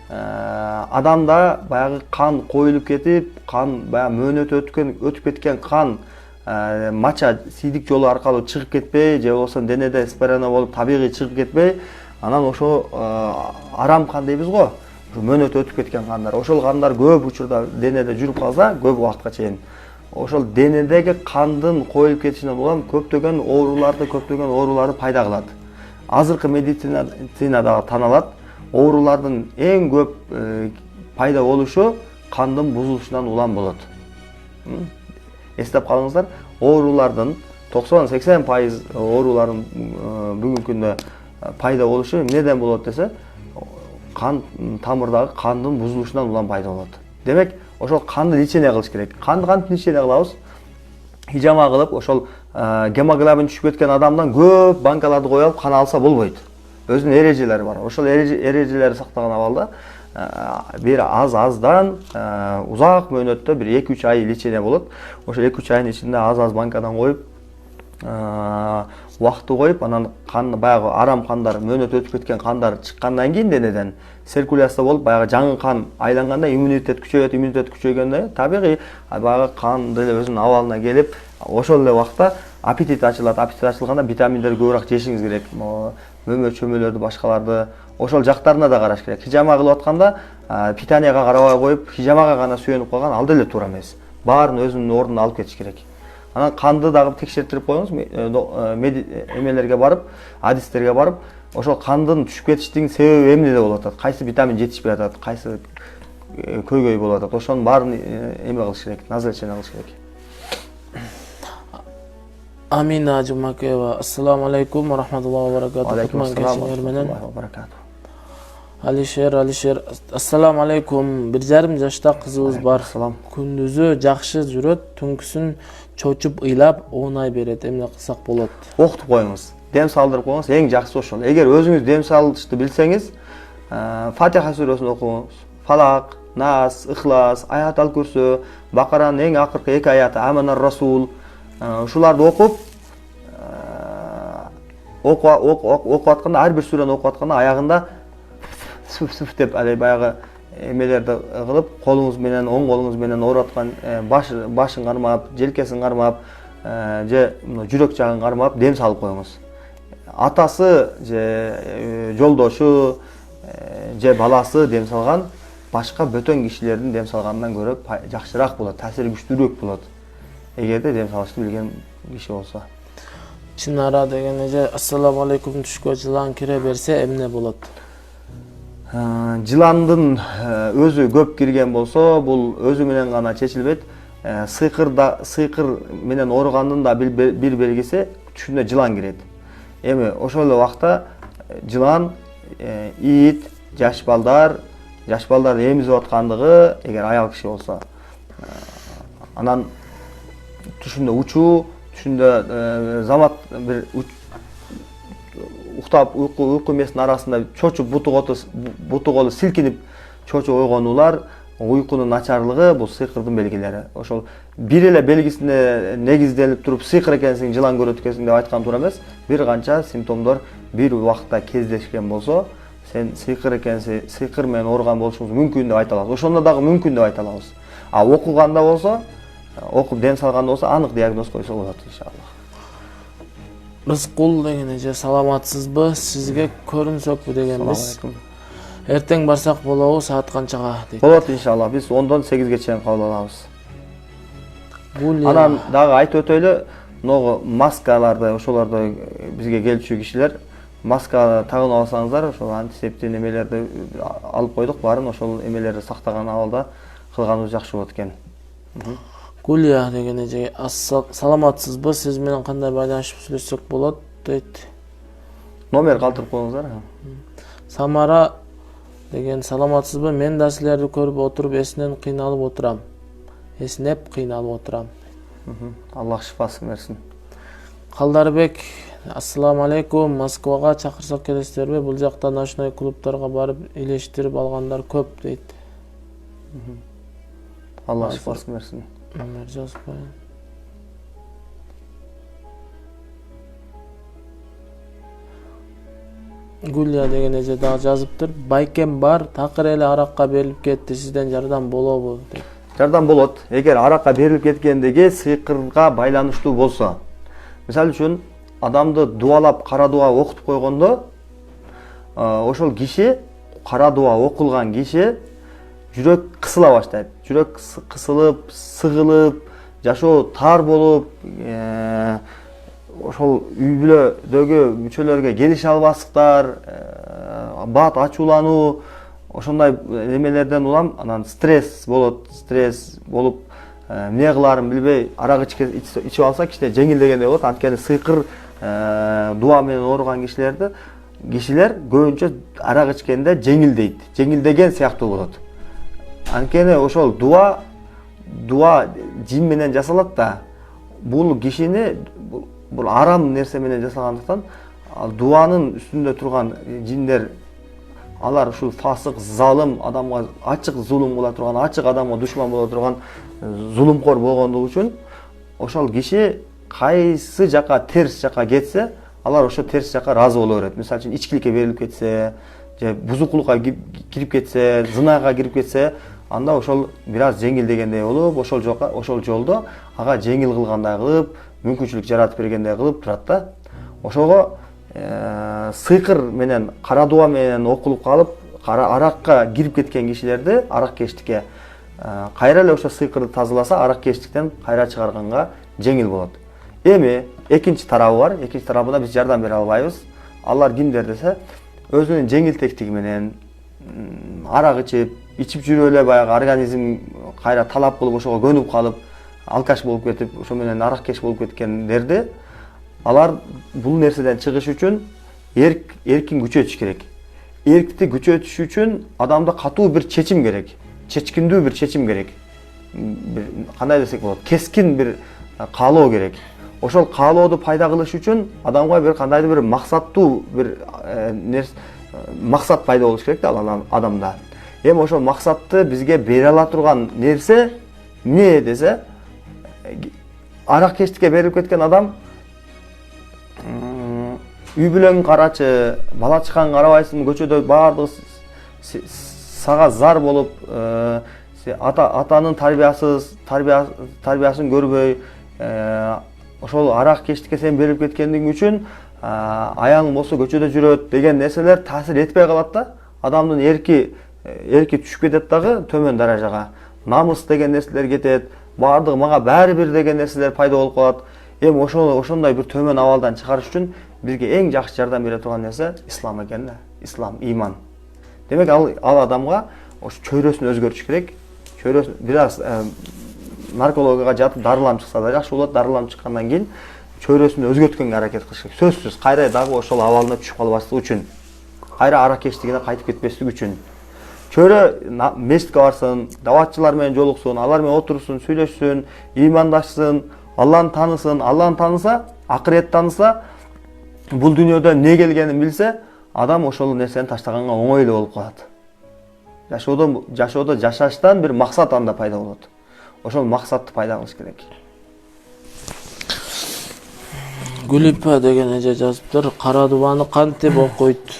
Адамда баягы кан коюлуп кетип, кан бая мөөнөтү өтүп кеткен кан мача сийдик жолу аркылуу чыгып кетпей, же болбосо денеде спирана болуп табигый чыгып кетпей, анан ошо арам кан дейбиз го. Мөөнөтү өтүп кеткен кандар. Ошол кандар көп учурда денеде жүрүп калса, көп убакытка чейин. Ошол денедеги кандын коюлуп кетишинен улам көптөгөн ооруларды пайда кылат. Азыркы медицинада таналат. Оорулардын эң көп пайда болушу кандын бузулушунан улам болот. Эстеп калыңыздар, оорулардын 90-80% оорулардын бүгүнкү күндө пайда болушу эмнеден болот десе, кан тамырдагы кандын бузулушунан улам пайда болот. Демек, ошол канды лечение кылыш керек. Канды кантип лечение кылабыз? Хижама кылып, ошол гемоглобин түшүп кеткен адамдан көп банкаларды коюп алып кан алса болбойт. Өзүнүн эрежелери бар. Ошол эрежелерди сактаган абалда бир аздан узак мөөнөттө бир 2-3 ай лечение болот. Ошол 2-3 айдын ичинде аз банкадан коюп, убакытты коюп, анан кан баягы арам кандар, мөөнөт өтүп кеткен кандар чыккандан кийин денеден циркуляция болуп, баягы жаңы кан айланганда иммунитет күчөйгөндө табигый баягы кан деле өзүнүн абалына келип, ошол эле убакта аппетит ачылат. Аппетит ачылганда витаминдерди көбүрөөк жешиңиз керек. Мөмө чөмөлөрдү, башкаларды ошол жактарына да караш керек. Хижама кылып атканда питанияга карабай коюп, хижамага гана сүйөнүп калган ал деле туура эмес. Баарын өзүнүн ордуна алып кетиш керек. Анан канды дагы текшертирип коюңуз, эмелерге барып, адистерге барып, ошол кандын түшүп кетиштигин себеби эмнеде болуп атат? Кайсы витамин жетишпей атат, кайсы көйгөй болуп атат? Ошонун баарын эме кылыш керек, назначение кылыш керек. Амина Жумакеева, ассаламу алейкум ва рахматуллахи ва баракатух. Алейкум ассалам ва баракатух. Алишер, ассаламу алейкум. 1,5 жашта кызыбыз бар. Күндүзү жакшы жүрөт, түнкүсүн чочуп ыйлап, оонай берет. Эмне кылсак болот? Окутуп коюңуз. Дем салдырып коюңуз, эң жакшысы ошол. Эгер өзүңүз дем салышты билсеңиз, Фатиха сүрөсүн окуңуз. Фалак, Нас, Ихлас, Аятал Курсу, Бакаранын эң акыркы 2 аяты Аманар Расул, ушуларды окуп атканда, ар бир сүрөнү окуп атканда аягында сүф деп баягы эмелерди кылып, колуңуз менен, оң колуңуз менен ооруп аткан башын кармап, желкесин кармап, же жүрөк жагын кармап дем салып коюңуз. Атасы же жолдошу, же баласы дем салган башка бөтөн кишилердин дем салганынан көрө жакшыраак болот, таасири күчтүүрөөк болот. Эгерде дем салышты билген киши болсо. Чынара деген эже ассаламу алейкум түшкө жылан кире берсе эмне болот? Жыландын өзү көп кирген болсо, бул өзү менен гана чечилбейт. Сыйкыр менен ооругандын да бир белгиси түшүнө жылан кирет. Эми ошол эле убакта жылан, ит, жаш балдар эмизип аткандыгы эгер аял киши болсо, анан түшүндө учуу, түшүндө замат бир уктап уйку эмесинин арасында чочуп буту колу силкинип чочуп ойгонуулар, уйкунун начарлыгы бул сыйкырдын белгилери. Ошол бир эле белгисине негизделип туруп сыйкыр экенсиң, жылан көрөт экенсиң деп айткан туура эмес. Бир канча симптомдор бир убакта кездешкен болсо, сен сыйкыр экенсиң, сыйкыр менен ооруган болушуңуз мүмкүн деп айта алабыз. Ошондо дагы мүмкүн деп айта алабыз. А окуганда болсо, окуп дем салганда болсо анык диагноз койсо болот иншаллах. Рыскул деген эже саламатсызбы? Сизге көрүнсөкпү дегенбиз. Эртең барсак болобу, саат канчага дейт. Болот иншаллах. Биз 10-дон 8ге чейин кабыл алабыз. Бул Анан дагы айтып өтөйлү, могу маскаларды, ошолорду бизге келчү кишилер маска тагынып алсаңыздар, ошол антисептик эмелерди алып койдук, баарын ошол эмелерди сактаган абалда кылганыбыз жакшы болот экен. Гулия деген эже саламатсызбы? Сиз менен кандай байланышып сүйлөшсөк болот дейт. Номер калтырып коюңуздар. Самара деген саламатсызбы? Мен да силерди көрүп отуруп эсинеп кыйналып отурам. Аллах шифасын берсин. Калдарбек, ассаламу алейкум. Москвага чакырсак келесиздерби? Бул жакта ночной клубдарга барып илештирип алгандар көп дейт. Аллах шифасын берсин. Номер жазбай. Гулия деген эже дагы жазыптыр. Байкем бар, такыр эле аракка берилип кетти. Сизден жардам болобу дейт. Жардам болот. Эгер аракка берилип кеткендиги сыйкырга байланыштуу болсо. Мисалы үчүн адамды дуалап кара дуа окутуп койгондо, ошол киши, кара дуа окулган киши жүрөк кысыла баштайт. Жүрөк кысылып, сыгылып, жашоо тар болуп, ошол үй бүлөдөгү мүчөлөргө келише албастыктар, бат ачуулануу, ошондой эмелерден улам анан стресс болуп, эмне кылаарын билбей арак ичип алса кичине жеңилдегендей болот. Анткени сыйкыр дуа менен ооруган кишилер көбүнчө арак ичкенде жеңилдеген сыяктуу болот. Анткени ошол дуа жин менен жасалат да, бул кишини бул арам нерсе менен жасалгандыктан дуанын үстүндө турган жиндер, алар ушул фасык, залым, адамга ачык зулум кыла турган, ачык адамга душман боло турган зулумкор болгондугу үчүн ошол киши кайсы жака терс жака кетсе, алар ошо терс жака разы боло берет. Мисалы үчүн ичкиликке берилип кетсе, же бузукулукка кирип кетсе, зынага кирип кетсе, анда ошол бир аз жеңилдегендей болуп, ошол жолдо ага жеңил кылгандай кылып, мүмкүнчүлүк жаратып бергендей кылып турат да. Ошого сыйкыр менен, кара дуа менен окулуп калып, аракка кирип кеткен кишилерди, араккечтикке кайра эле ошо сыйкырды тазаласа, араккечтиктен кайра чыгарганга жеңил болот. Эми экинчи тарабы бар. Экинчи тарабына биз жардам бере албайбыз. Алар кимдер десе, өзүнүн жеңилтектиги менен арак ичип жүрүп эле баягы организм кайра талап кылып, ошого көнүп калып, алкаш болуп кетип, ошо менен араккеч болуп кеткендерди, алар бул нерседен чыгыш үчүн эркин күчөтүш керек. Эркти күчөтүш үчүн адамда катуу бир чечим керек. Чечкиндүү бир чечим керек. Кандай десек болот? Кескин бир каалоо керек. Ошол каалооду пайда кылыш үчүн адамга бир кандайдыр бир максаттуу бир максат пайда болуш керек да адамда. Эми ошол максатты бизге бере ала турган нерсе эмне десе, араккечтикке берип кеткен адам үй бүлөң карачы, бала чыккан карабайсың, көчөдө баардыгы сага зар болуп, атанын тарбиясын көрбөй, ошол араккечтикке сен берип кеткендиң үчүн аяң болсо көчөдө жүрөт деген нерселер таасир этпей калат да. адамдын эрки түшүп кетет дагы төмөн даражага. Намыс деген нерселер кетет, баардыгы мага баары бир деген нерселер пайда болуп калат. Эми ошондой бир төмөн абалдан чыгарыш үчүн бизге эң жакшы жардам бере турган нерсе ислам экен да. Ислам, иман. Демек ал адамга ошо чөйрөсүн өзгөртүш керек. Чөйрөсүн бир аз наркологияга жатып дарыланып чыкса да жакшы болот. Дарыланып чыккандан кийин чөйрөсүн өзгөрткөнгө аракет кылыш керек. Сөзсүз кайра дагы ошол абалына түшүп калбаслык үчүн. Кайра аракечтигине кайтып кетпеслик үчүн. Чөйрө мечитке барсын, даватчылар менен жолуксун, алар менен отурсун, сүйлөшсүн, ыймандашсын, Алланы танысын. Алланы таныса, акырет таныса, бул дүйнөдө эмне келгенин билсе, адам ошол нерсени таштаганга оңой эле болуп калат. Жашоодо жашаштан бир максат анда пайда болот. Ошол максатты пайда кылыш керек. Гүлипа деген эже жазыптыр. Кара дубаны кантип окуйт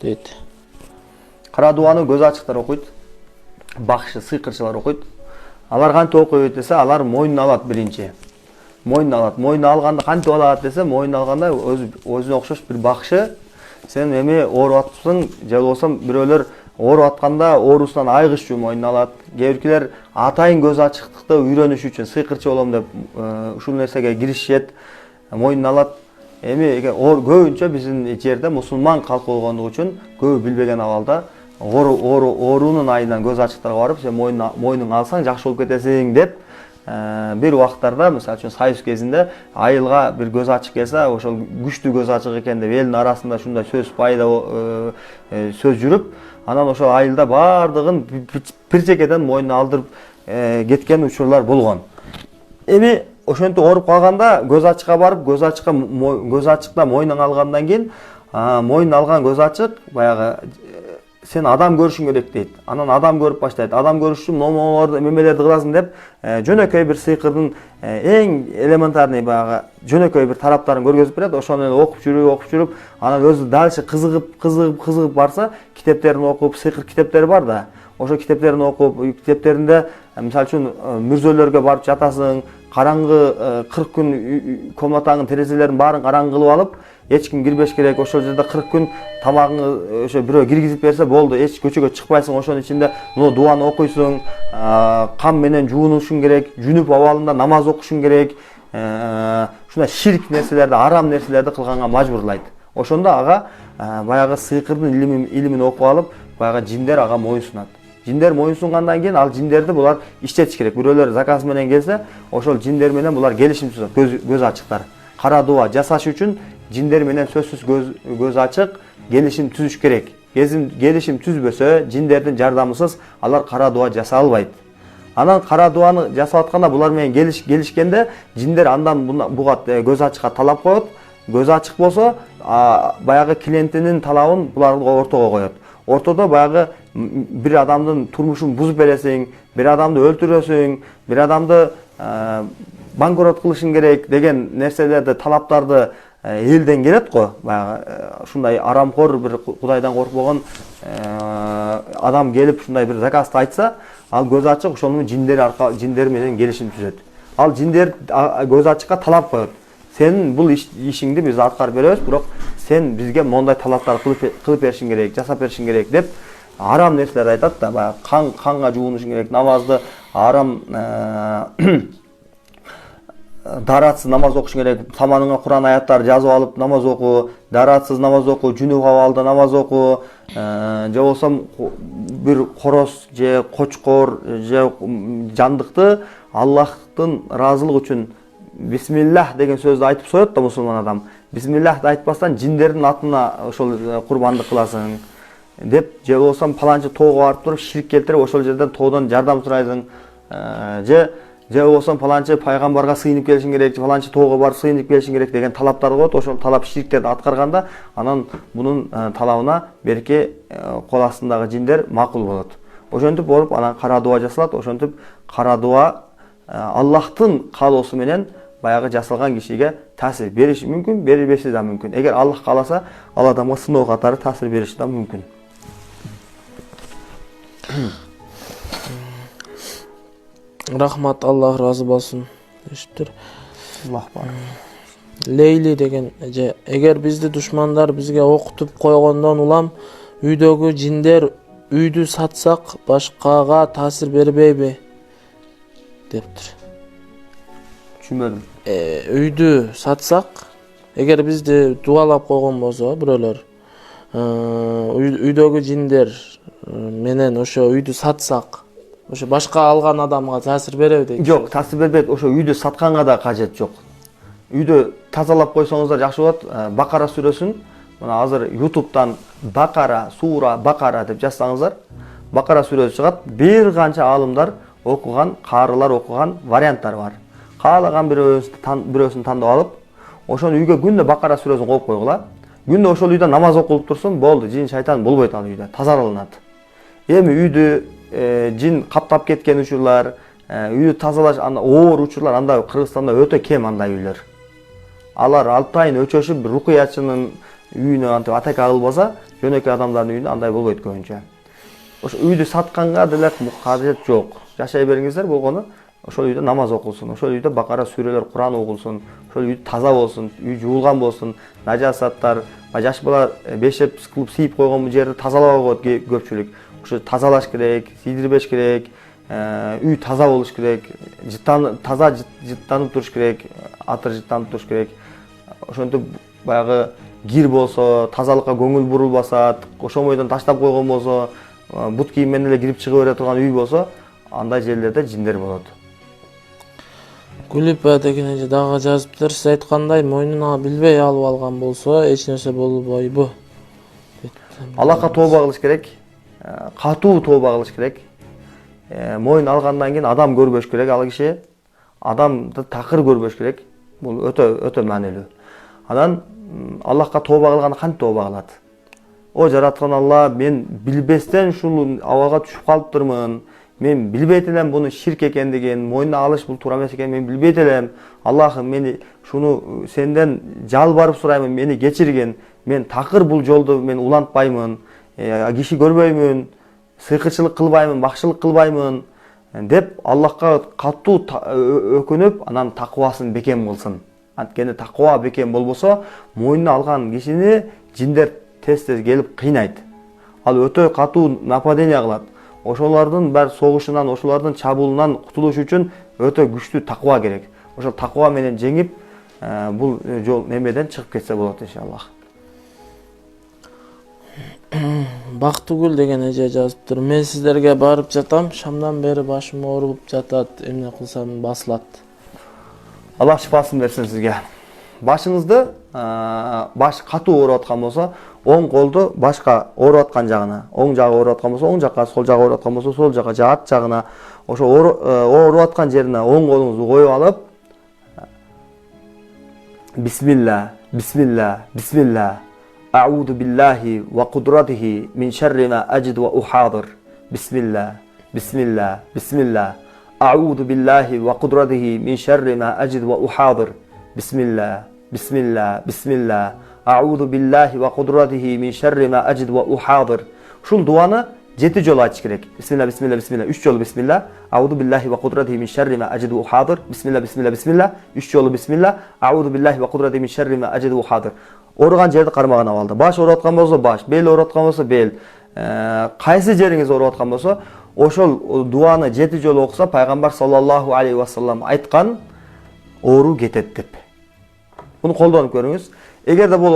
дейт. Кара дубаны көз ачыктар окуйт. Бакшы, сыйкырчылар окуйт. Алар кантип окуйт десе, алар мойнуна алат биринчи. Мойнуна алат. Мойнуна алганда кантип алат десе, мойнуна алганда өзүнө окшош бир бакшы. Сен эми ооруп атсың, же болбосо бирөөлөр ооруп атканда оорусунан айыгыш үчүн мойнуна алат. Кээ биркилер атайын көз ачыктыкты үйрөнүш үчүн сыйкырчы болом деп ушул нерсеге киришет, мойнуна алат. Эми көбүнчө биздин жерде мусулман калк болгондугу үчүн көбү билбеген абалда оорунун айынан көз ачыктарга барып, сен мойнуңа алсаң жакшы болуп кетесиң деп бир убактарда, мисалы үчүн Союз кезинде айылга бир көз ачык келсе, ошол күчтүү көз ачык экен деп элдин арасында шундай сөз жүрүп, анан ошол айылда баардыгын бир жекеден мойнуна алдырып кеткен учурлар болгон. Эми ошентип ооруп калганда көз ачыкка барып, көз ачыкта мойнуңа алгандан кийин, мойнуна алган көз ачык баягы сен адам көрүшүң керек дейт. Анан адам көрүп баштайт. Адам көрүш үчүн момолорду эмелерди кыласың деп, жөнөкөй бир сыйкырдын эң элементарный баягы жөнөкөй бир тараптарын көргөзүп берет. Ошону окуп жүрүп, анан өзү дальше кызыгып барса, китептерин окуп, сыйкыр китептери бар да. Ошо китептерин окуп, китептеринде мисалы үчүн мүрзөлөргө барып жатасың, караңгы 40 күн комнатаңдын терезелерин баарын караңгы кылып алып, эч ким кирбеш керек. Ошол жерде 40 күн тамагыңды ошо бирөө киргизип берсе болду. Эч көчөгө чыкпайсың. Ошонун ичинде муну дуаны окуйсуң, кам менен жуунушуң керек, жүнүп абалында намаз окушуң керек. Ушундай ширк нерселерди, арам нерселерди кылганга мажбурлайт. Ошондо ага баягы сыйкырдын илимин окуп алып, баягы жиндер ага моюнсунат. Жиндер моюнсунгандан кийин ал жиндерди булар иштетиш керек. Бирөөлөр заказ менен келсе, ошол жиндер менен булар келишим түзөт, көз ачыктар. Кара дуа жасаш үчүн жиндер менен сөзсүз көз ачык келишим түзүш керек. Келишим түзбөсө, жиндердин жардамысыз алар кара дуа жаса албайт. Анан кара дуаны жасап атканда булар менен келишкенде жиндер андан буга көз ачыкка талап коет. Көз ачык болсо, баягы клиентинин талабын буларга ортого коет. Ортодо баягы бир адамдын турмушун бузуп бересиң, бир адамды өлтүрөсүң, бир адамды банкрот кылышың керек деген нерселерди, талаптарды элден келет го. Баягы ушундай арамкор бир Кудайдан коркпогон адам келип ушундай бир заказды айтса, ал көз ачык ошонун жиндер менен келишим түзөт. Ал жиндер көз ачыкка талап коет. Сен бул ишиңди биз аткарып беребиз, бирок сен бизге мондай талаптар кылып беришиң керек, жасап беришиң керек деп арам нерселерди айтат да. Баягы канга жуунушуң керек, намазды арам даратсыз намаз окушуң керек, саманыңа Куран аяттары жазып алып намаз оку, даратсыз намаз оку, жүнүп абалда намаз оку, же болсо бир короз же кочкор же жандыкты Аллахтын ыраазылыгы үчүн бисмиллах деген сөздү айтып соет да мусулман адам. Бисмиллахты айтпастан жиндердин атына ошол курбандык кыласың деп, же болсо паланчы тоого барып туруп ширк келтирип ошол жерден тоодон жардам сурайсың, же болсо паланчы пайгамбарга сыйынып келишиң керек, паланчы тоого барып сыйынып келишиң керек деген талаптар коет. Ошол талап ширктерди аткарганда анан мунун талабына берке кол астындагы жиндер макул болот. Ошентип болуп анан кара дуа жасалат. Ошентип кара дуа Аллахтын каалоосу менен баягы жасалган кишиге таасир бериши мүмкүн, бербеши да мүмкүн. Эгер Аллах кааласа, ал адамга сыноо катары таасир бериши да мүмкүн. Рахмат, Аллах разы болсун. Эшиптир. Аллах бар. Лейли деген эже, эгер бизди душмандар бизге окутуп койгондон улам Үйдөгү жиндер үйдү сатсак башкага таасир бербейби дептир. Түшүнбөдүм. Үйдү сатсак, эгер бизди дубалап койгон болсо бирөөлөр, үйдөгү жиндер менен ошо үйдү сатсак, ошо башка алган адамга таасир береби дейт. Жок, таасир бербейт. Ошо үйдү сатканга да кажет жок. Үйдү тазалап койсоңуздар жакшы болот. Бакара сүрөсүн мына азыр YouTube'дан Бакара, Сура, Бакара деп жазсаңыздар, Бакара сүрөсү чыгат. Бир канча аалымдар окуган, карылар окуган варианттар бар. Каалаган бирөөсүн тандап алып, ошону үйгө күндө Бакара сүрөсүн коюп койгула. Күндө ошол үйдө намаз окулуп турсун, болду. Жин шайтан болбойт ал үйдө, тазаланат. Эми үйдү жин каптап кеткен учурлар, үйдү тазалаш оор учурлар анда Кыргызстанда өтө кем андай үйлөр. Алар алтайын өчөшүп рукуячынын үйүнө антип атака кылбаса, жөнөкөй адамдардын үйүндө андай болбойт көбүнчө. Ошо үйдү сатканга деле кажет жок. Жашай бериңиздер, болгону ошол үйдө намаз окулсун, ошол үйдө Бакара сүрөлөр, Куран окулсун, ошол үй таза болсун, үй жуулган болсун, нажасаттар, жаш бала бешеп кылып сийип койгон жерди тазалап койот көпчүлүк. Ошо тазалаш керек, сийдирбеш керек, үй таза болуш керек, таза жыттанып туруш керек, атыр жыттанып туруш керек. Ошентип баягы кир болсо, тазалыкка көңүл бурулбаса, ошомойдон таштап койгон болсо, бут кийим менен эле кирип чыга бере турган үй болсо, андай жерлерде жиндер болот. Гүлипа деген эже дагы жазыптыр. Сиз айткандай, мойнуна билбей алып алган болсо, эч нерсе болбойбу. Аллахка тооба кылыш керек, катуу тооба кылыш керек. Мойын алгандан кийин адам көрбөш керек, ал киши адамды такыр көрбөш керек. Бул өтө маанилүү. Анан Аллахка тооба кылганда кантип тооба кылат? О жараткан Алла, мен билбестен ушул абалга түшүп калыптырмын. Мен билбейт элем буну ширк экендигин, мойнуна алыш бул туура эмес экенин мен билбейт элем. Аллахым, мени шуну сенден жалбарып сураймын, мени кечиргин. Мен такыр бул жолду мен улантпаймын, киши көрбөймүн, сыйкырчылык кылбаймын, бакшылык кылбаймын деп Аллахка катуу өкүнүп, анан такыбасын бекем кылсын. Анткени такыба бекем болбосо, мойнуна алган кишини жиндер тез-тез келип кыйнайт. Ал өтө катуу нападение кылат. Ошолордун бар согушунан, ошолордун чабуулунан кутулуш үчүн өтө күчтүү такыба керек. Ошол такыба менен жеңип, бул жол немеден чыгып кетсе болот иншаллах. Бактыгүл деген эже жазыптыр. Мен сиздерге барып жатам, шамдан бери башым ооруп жатат, эмне кылсам басылат. Аллах шифасын берсин сизге. Башыңызды баш катуу ооруп аткан болсо, оң колду башка ооруп аткан жагына, оң жагы ооруп аткан болсо, оң жакка, сол жагы ооруп аткан болсо, сол жакка, жат жагына, ошо ооруп аткан жерине оң колуңузду коюп алып, бисмилла, бисмилла, бисмилла. А'уду биллахи ва кудратихи мин шарри ма аджиду ва ухадир. Бисмилла, бисмилла, бисмилла. А'уду биллахи ва кудратихи мин шарри ма аджиду ва ухадир. Бисмилла, бисмилла, бисмилла. А'уду биллахи ва кудратихи мин шарри ма аджиду ва ухадир. Ушул дуаны 7 жолу айтыш керек. Бисмилла, бисмилла, бисмилла. 3 жолу бисмилла. А'уду биллахи ва кудратихи мин шарри ма аджиду ва ухадир. Бисмилла, бисмилла, бисмилла. 3 жолу бисмилла. А'уду биллахи ва кудратихи мин шарри ма аджиду ва ухадир. Ооруган жерди кармаган абалда. Баш ооруп аткан болсо баш, бел ооруп аткан болсо бел. Кайсы жериңиз ооруп аткан болсо, ошол дуаны 7 жолу окуса, пайгамбар саллаллаху алейхи ва саллам айткан оору кетет деп. Буну колдонуп көрүңүз. Эгерде бул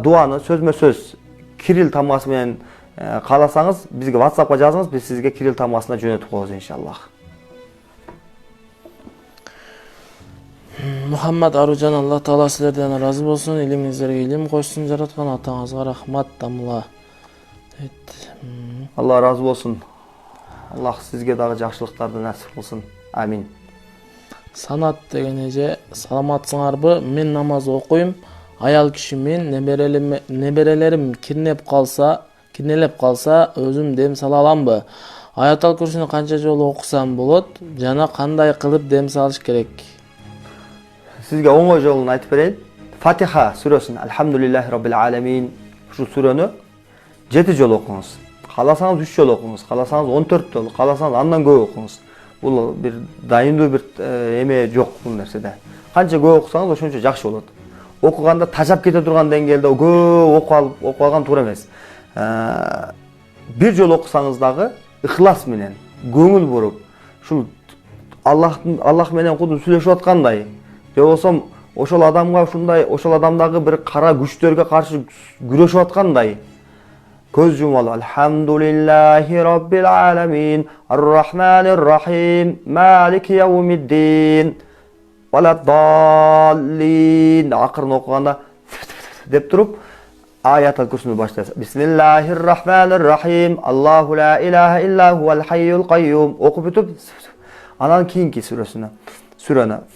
дуаны сөзмө-сөз кирилл тамгасы менен кааласаңыз, бизге WhatsAppка жазыңыз, биз сизге кирилл тамгасына жөнөтүп коебуз иншаллах. Мухаммад Аружан, Алла Таала силерден разы болсун, илимиңиздерге илим кошсун, жараткан атаңызга рахмат тамла. Алла разы болсун. Аллах сизге дагы жакшылыктарды насип кылсын. Амин. Санат деген эже, саламатсыңарбы? Мен намаз окуйм. Аял кишимин неберелерим кирнелеп калса, өзүм дем сала аламбы? Аятал Курсини канча жолу окусам болот жана кандай кылып дем салыш керек? Сизге оңой жолун айтып берейин. Фатиха сүрөсүн, Алхамдулиллахи Rabbil Alamin, ушул сүрөнү 7 жолу окуңуз. Кааласаңыз 3 жолу окуңуз, кааласаңыз 14 жолу, кааласаңыз андан көп окуңуз. Бул бир дайындуу бир эме жок бул нерседе. Канча көп окусаңыз ошончо жакшы болот. Окуганда тажап кете турган деңгээлде көп окуп алган туура эмес. bir жол окусаңыз дагы ыхлас менен, көңүл буруп, ушул Аллах менен кудум сүйлөшүп аткандай, же болсом ошол адамга ушундай, ошол адамдагы бир кара күчтөргө каршы күрөшүп аткандай көз жумалы. Алхамдулиллахи раббил аламин, ар-рахманир рахим, малики яумиддин, валаддаллин. Акырын окуганда деп туруп аят алкурсуну баштайсыз. Бисмиллахир-рахманир-рахим, Аллаху ла илаха илля хувал хайюл кайюм. Окуп бүтүп, анан кийинки сүрөнү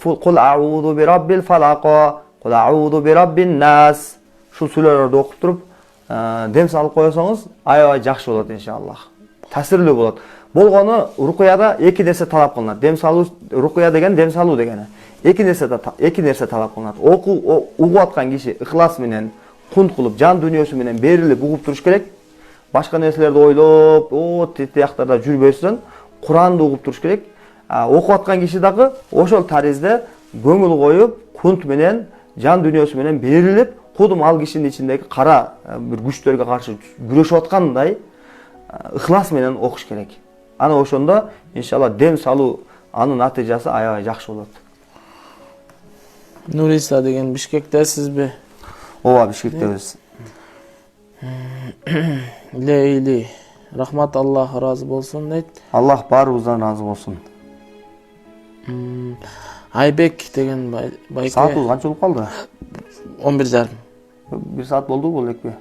Кул а'уду би раббил фалак, кул а'уду би раббин нас. Ушул сүрөлөрдү окуп туруп, дем салып койсоңуз, аябай жакшы болот иншаллах. Таасирлүү болот. Болгону рукуяда эки нерсе талап кылынат. Дем салуу, рукуя деген дем салуу дегени. Эки нерсе талап кылынат. Угуп аткан киши ыхлас менен, кунт кылып, жан дүйнөсү менен берилип угуп туруш керек. Башка нерселерди ойлоп, тияктарда жүрбөсүн, Куранды угуп туруш керек. Окуп аткан киши дагы ошол таризде көңүл коюп, кунт менен, жан дүйнөсү менен берилип, кудум ал кишинин ичиндеги кара бир күчтөргө каршы күрөшүп аткандай ыхлас менен окуш керек. Аны ошондо иншалла дем салуу анын натыйжасы аябай жакшы болот. Нуриса деген Бишкектесизби? Ооба, Бишкектебиз. Лейли, рахмат, Аллах разы болсун дейт. Аллах баарыбыздан разы болсун. Айбек деген байке. Саатыбыз канча болуп калды? 11:30. 1 саат болду бул экпи?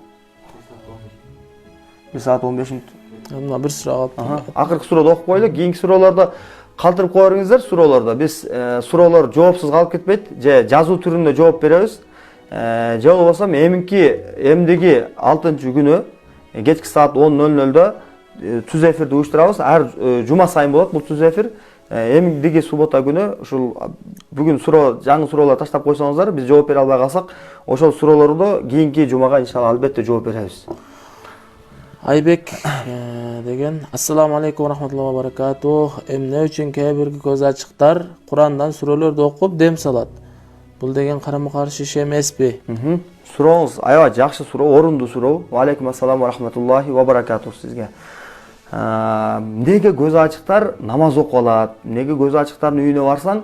1 саат 15 мүнөт. Мына бир суроо калып. Акыркы сурооду окуп коелу. Кийинки суроолордо калтырып кое бериңиздер. Суроолордо биз суроолор жоопсуз калып кетпейт. Же жазуу түрүндө жооп беребиз. Же болбосо эмдиги 6-күнү кечки саат 10:00-дө түз эфирди уюштурабыз. Ар жума сайын болот бул түз эфир. Эмдиги суббота күнү ушул бүгүн жаңы суроолор таштап койсоңуздар, биз жооп бере албай калсак, ошол суроолорду кийинки жумага иншалла албетте жооп беребиз. Айбек деген Ассаламу алейкум рахматуллахи ва баракатух. Эмне үчүн кээ бир көз ачыктар Курандан сүрөлөрдү окуп дем салат? Бул деген карама-каршы иш эмеспи? Сурооңуз аябай жакшы суроо, орундуу суроо. Ва алейкум ассаламу рахматуллахи ва баракатух сизге. Неге көз ачыктар намаз окуп алат? Неге көз ачыктардын үйүнө барсаң,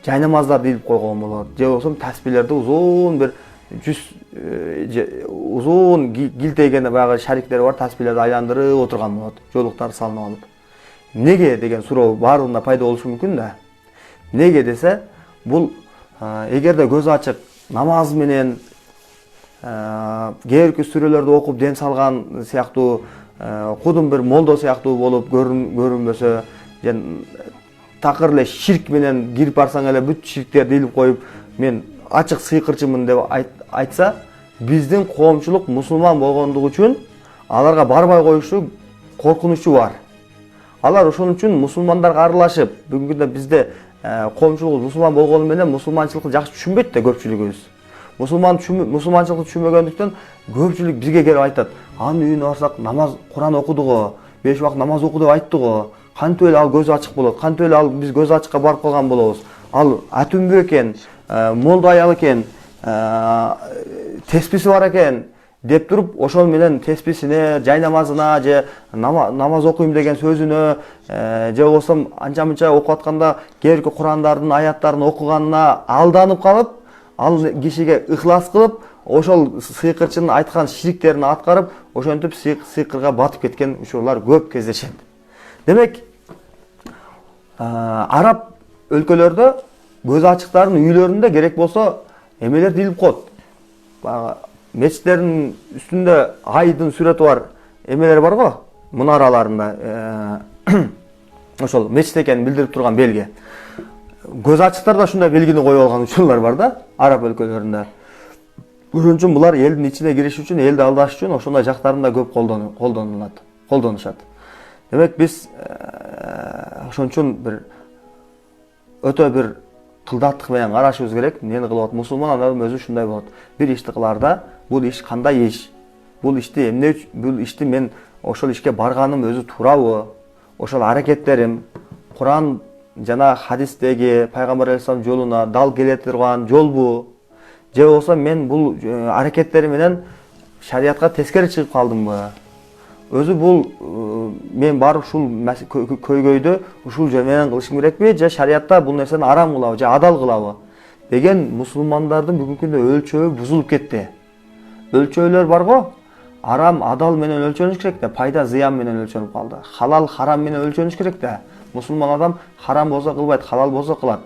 жай намаздарды илип койгон болот? Же болсо таспилерди узун бир 100 узун килтейген баягы шариктер бар, таспилерди айландырып отурган болот, жолуктар салынып алып. Неге деген суроо баарында пайда болушу мүмкүн да. Неге десе, бул эгерде көз ачык намаз менен кээбирки сүрөлөрдү окуп дем салган сыяктуу кудум бир молдо сыяктуу болуп көрүнбөсө, же такыр эле ширк менен кирип барсаң эле бүт ширктерди илип коюп, мен ачык сыйкырчымын деп айтса, биздин коомчулук мусулман болгондугу үчүн аларга барбай коюшу коркунучу бар. Алар ошон үчүн мусулмандарга аралашып, бүгүнкү күндө бизде коомчулук мусулман болгону менен мусулманчылыкты жакшы түшүнбөйт да көпчүлүгүбүз. Мусулманчылыкты түшүнбөгөндүктөн көпчүлүк бизге келип айтат: "Анын үйүнө барсак намаз, Куран окудуго, 5 убакыт намаз оку деп айттыго. Кантип эле ал көзү ачык болот? Кантип эле ал биз көз ачыкка барып калган болобуз? Ал атүмбү экен, молдо аял экен, тесписи бар экен" деп туруп, ошол менен тесписине, жай намазына же намаз окуйм деген сөзүнө, же болсо анча-мынча окуп атканда кээбирки Курандардын аяттарын окуганына алданып калып, ал кишиге ыхлас кылып, ошол сыйкырчынын айткан шириктерин аткарып, ошентип сыйкырга батып кеткен учурлар көп кездешет. Демек, араб өлкөлөрдө көз ачыктардын үйлөрүндө керек болсо эмелерди илип коет. Мечиттердин үстүндө айдын сүрөтү бар эмелер бар го, мунараларында ошол мечит экенин билдирип турган белги. Көз ачыктар да ушундай белгини коюп алган учурлар бар да, араб өлкөлөрүндө. Ошон үчүн булар элдин ичине кириш үчүн, элди алдаш үчүн ошондой жактарында көп колдонулат. Демек биз ошон үчүн бир өтө бир кылдаттык менен карашыбыз керек. Эмнени кылып атат? Мусулман адам өзү ушундай болот. Бир ишти кылаарда, бул иш кандай иш? Бул ишти мен ошол ишке барганым өзү туурабы? Ошол аракеттерим Куран жана хадистеги пайгамбар алейхиссалам жолуна дал келе турган жолбу? Же болсо мен бул аракеттерим менен шариятка тескери чыгып калдымбы? өзү бул мен барып ушул көйгөйдү ушул жол менен кылышым керекпи же шариятта бул нерсени арам кылабы же адал кылабы деген мусулмандардын бүгүнкү күндө өлчөбү бузулуп кетти. Өлчөөлөр бар го, арам адал менен өлчөнүш керек да, пайда зыян менен өлчөнүп калды. Халал харам менен өлчөнүш керек да. Мусулман адам харам болсо кылбайт, халал болсо кылат,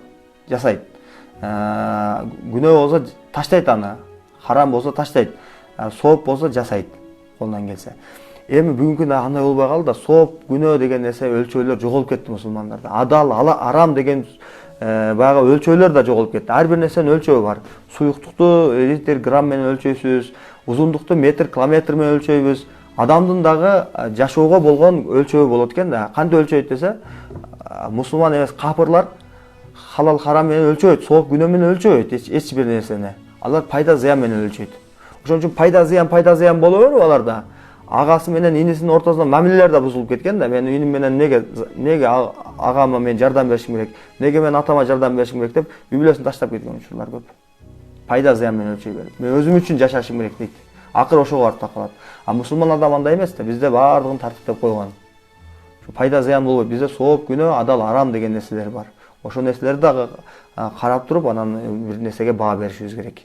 жасайт. Күнөө болсо таштайт аны, харам болсо таштайт, сооп болсо жасайт колунан келсе. Эми бүгүнкү күндө андай болбой калды да, сооп, күнөө деген нерсе өлчөөлөр жоголуп кетти мусулмандарда. Адал, арам деген баягы өлчөөлөр да жоголуп кетти. Ар бир нерсенин өлчөөгү бар. Суюктукту литр, грамм менен өлчөйсүз, узундукту метр, километр менен өлчөйбүз. Адамдын дагы жашоого болгон өлчөөгү болот экен да. Кантип өлчөйт десе, мусулман эмес капырлар халал харам менен өлчөйт, сооп күнөө менен өлчөйт эч бир нерсени. Алар пайда зыян менен өлчөйт. Ошон үчүн пайда зыян боло берип аларда. Агасы менен инисинин ортосунда мамилелер да бузулуп кеткен да. Мен иним менен неге агама мен жардам беришим керек, неге мен атама жардам беришим керек деп үй бүлөсүн таштап кеткен учурлар көп. Пайда зыян менен өлчөй берип. Мен өзүм үчүн жашашым керек дейт. Акыры ошого барып такалат. А мусулман адам андай эмес да. Бизде баардыгын тартиптеп койгон. Пайда зыян болбойт. Бизде сооп, күнөө, адал, арам деген нерселер бар. Ошол нерселерди дагы карап туруп, анан бир нерсеге баа беришибиз керек.